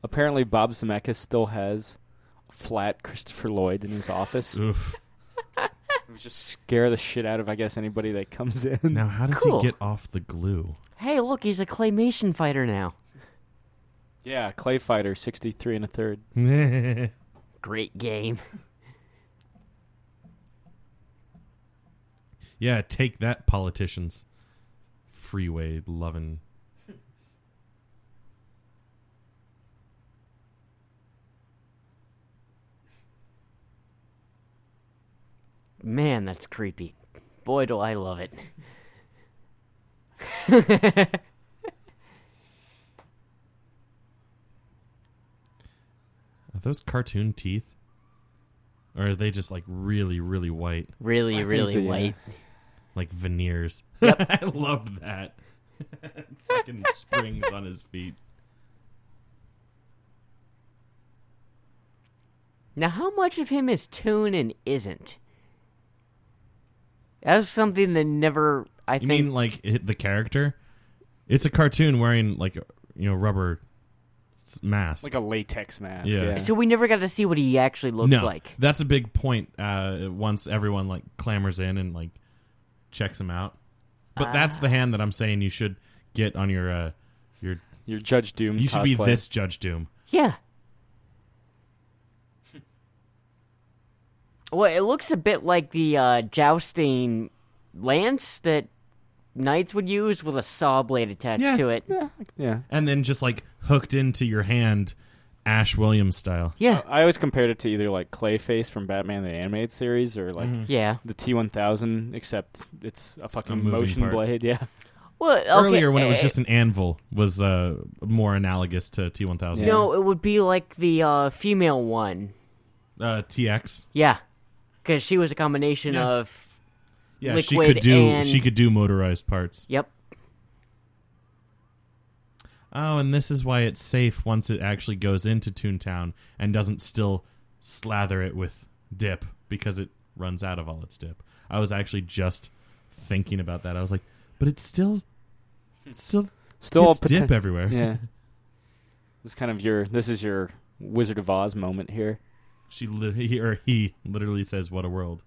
Apparently, Bob Zemeckis still has a flat Christopher Lloyd in his office. Oof. It would just scare the shit out of, I guess, anybody that comes in. Now, how does Cool. he get off the glue? Hey, look, he's a claymation fighter now. Yeah, Clay Fighter, 63 and a third. Great game. Yeah, take that, politicians. Freeway loving. Man, that's creepy. Boy, do I love it. Are those cartoon teeth? Or are they just like really, really white? Really, I think really they, white. Like veneers. Yep. I love that. Fucking springs on his feet. Now, how much of him is Toon and isn't? That's something that never, I You think... mean like the character? It's a cartoon wearing like rubber mask. Like a latex mask. Yeah. Yeah. So we never got to see what he actually looked no, like. that's a big point. Once everyone like clamors in and like checks him out, but that's the hand that I'm saying you should get on your. Your Judge Doom You should be cosplay. this Judge Doom. Yeah. Well, it looks a bit like the jousting lance that knights would use with a saw blade attached Yeah. to it. Yeah. And then just like hooked into your hand, Ash Williams style. Yeah. I always compared it to either like Clayface from Batman the Animated Series or like Yeah. the T-1000, except it's a fucking moving motion part. blade. Yeah. Well, okay, Earlier, when it was just an anvil, was more analogous to T-1000. Yeah. No, it would be like the female one. TX. Yeah. Because she was a combination Yeah. of... Yeah, Liquid and- she could do motorized parts. Yep. Oh, and this is why it's safe once it actually goes into Toontown and doesn't still slather it with dip because it runs out of all its dip. I was actually just thinking about that. I was like, but it's still gets dip everywhere. Yeah. This is your Wizard of Oz moment here. He literally says, "What a world."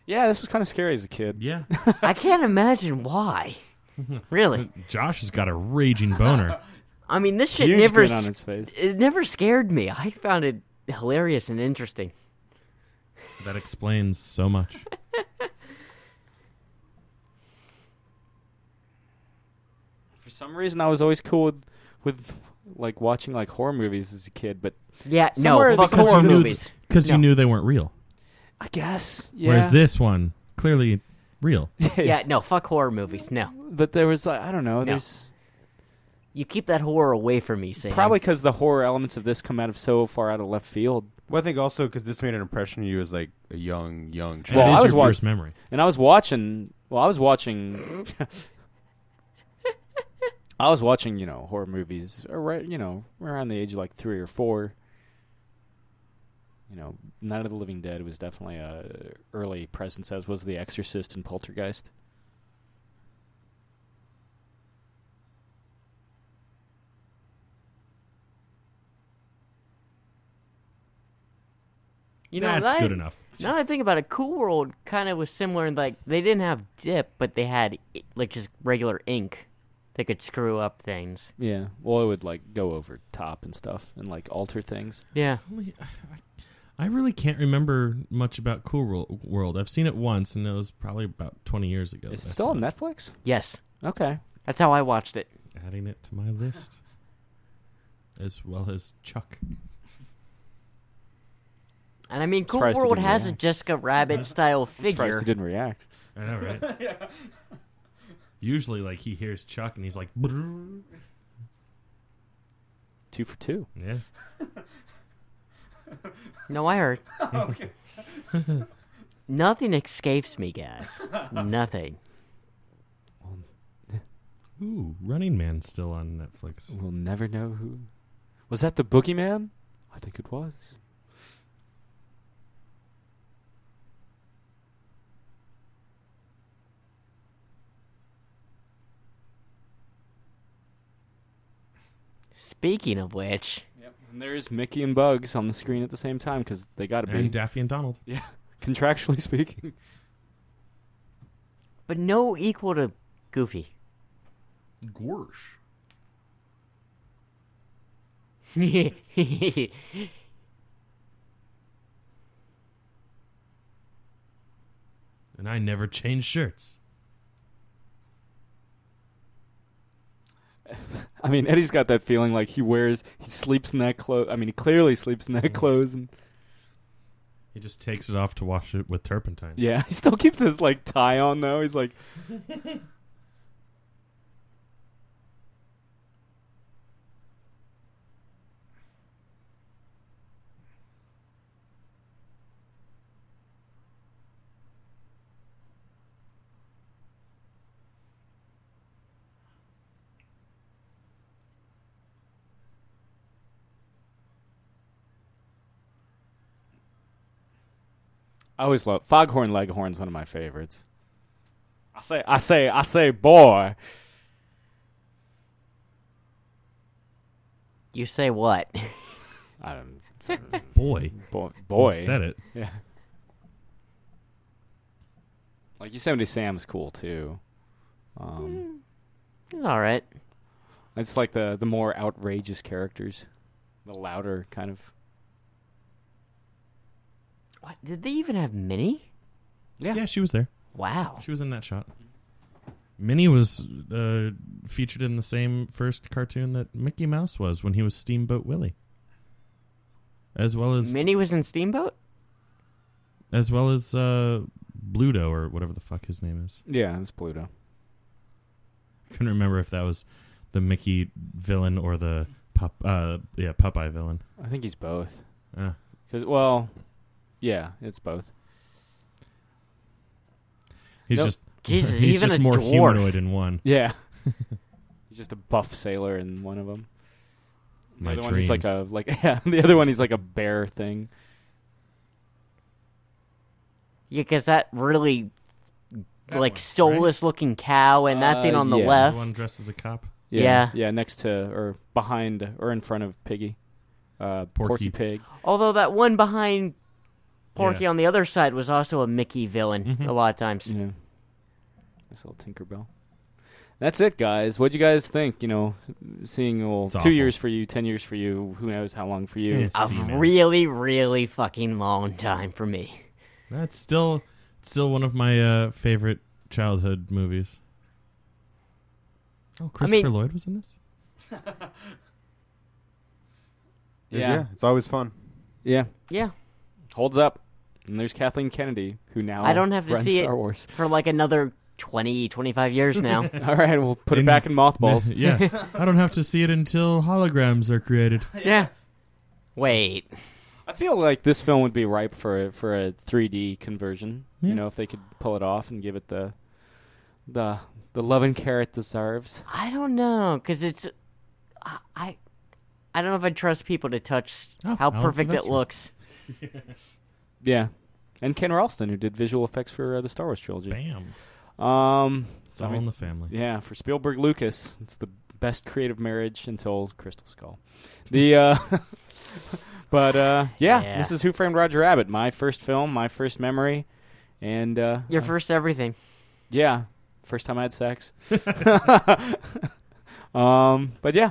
Yeah, this was kind of scary as a kid. Yeah. I can't imagine why. Really. Josh has got a raging boner. I mean, this shit Huge never... grin on his face. It never scared me. I found it hilarious and interesting. That explains so much. For some reason, I was always cool with like watching like horror movies as a kid, but Yeah, Somewhere no, fuck because horror you knew- movies. Because No. you knew they weren't real. I guess. Yeah. Whereas this one, clearly real. Yeah, no, fuck horror movies. No. But there was like I don't know. No. There's You keep that horror away from me, Sam. Probably because the horror elements of this come out of so far out of left field. Well, I think also because this made an impression on you as like a young And child. Well, it is I was your first memory. And I was watching. I was watching, horror movies, around the age of like 3 or 4. Night of the Living Dead was definitely a early presence, as was The Exorcist and Poltergeist. That's good enough. Now I think about it, Cool World kind of was similar in like they didn't have dip, but they had like just regular ink that could screw up things. Yeah, well, it would like go over top and stuff and like alter things. Yeah. I really can't remember much about Cool World. I've seen it once, and it was probably about 20 years ago. Is it still on Netflix? Yes. Okay. That's how I watched it. Adding it to my list, as well as Chuck. And I mean, Cool Surprised he World didn't has a react. Jessica Rabbit style Surprised figure. he didn't react. I know, right? Usually, like, he hears Chuck, and he's like, "Brrr." 2 for 2. Yeah. No, I heard. Okay. Nothing escapes me, guys. Nothing. Ooh, Running Man's still on Netflix. We'll never know who. Was that the Boogeyman? I think it was. Speaking of which, Yep. And there's Mickey and Bugs on the screen at the same time because they got to be. And Daffy and Donald. Yeah, contractually speaking. but no equal to Goofy. Gorsh. And I never change shirts. I mean, Eddie's got that feeling like he sleeps in that clothes. I mean, he clearly sleeps in that clothes. And He just takes it off to wash it with turpentine. yeah, he still keeps his like tie on though. He's like, I always love Foghorn Leghorn's one of my favorites. I say, boy. You say what? I don't. Boy. Boy. You said it. Yeah. Like Yosemite Sam's cool too. It's all right. It's like the more outrageous characters, the louder kind of. What? Did they even have Minnie? Yeah, she was there. Wow. She was in that shot. Minnie was featured in the same first cartoon that Mickey Mouse was when he was Steamboat Willie. As well as Minnie was in Steamboat? Bluto or whatever the fuck his name is. Yeah, it's Pluto. I couldn't remember if that was the Mickey villain or the Popeye villain. I think he's both. Ah. Yeah, it's both. He's Nope. just Jesus, he's even just a more dwarf. humanoid in one. Yeah. He's just a buff sailor in one of them. The My other one he's dreams. the other one he's like a bear thing. Yeah, because that really, That like, one, soulless looking cow and that thing on the yeah. left. The one dressed as a cop. Yeah. Yeah, next to or behind or in front of Piggy. Porky Pig. Although that one behind Porky Yeah. on the other side was also a Mickey villain a lot of times. Yeah. This little Tinkerbell. That's it, guys. What'd you guys think? Seeing It's 2 awful. years for you, 10 years for you, who knows how long for you. Yeah. A See, man. really, really fucking long time for me. That's still one of my favorite childhood movies. Oh, Christopher Lloyd was in this? Yeah, it's always fun. Yeah. Yeah. Holds up. And there's Kathleen Kennedy, who now I don't have to runs see Star it Wars. for like another 20, 25 years now. All right, we'll put it back in mothballs. Yeah, I don't have to see it until holograms are created. Yeah. Wait. I feel like this film would be ripe for a 3D conversion. Yeah. You know, if they could pull it off and give it the love and care it deserves. I don't know, because it's... I don't know if I'd trust people to touch how Alan perfect it Silvestri. looks. Yeah, and Ken Ralston, who did visual effects for the Star Wars trilogy. Bam. It's I all mean, in the family. yeah, for Spielberg Lucas, it's the best creative marriage until Crystal Skull. The but Yeah. this is Who Framed Roger Rabbit, my first film, my first memory, and Your first everything. yeah, first time I had sex. But yeah,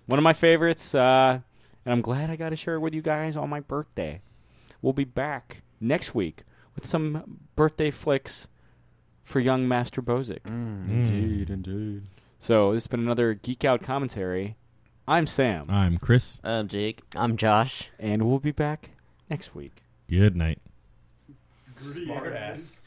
one of my favorites, and I'm glad I got to share it with you guys on my birthday. We'll be back next week with some birthday flicks for young Master Bozic. Indeed. So this has been another Geek Out commentary. I'm Sam, I'm Chris. I'm Jake. I'm Josh. and we'll be back next week. Good night. Smart ass.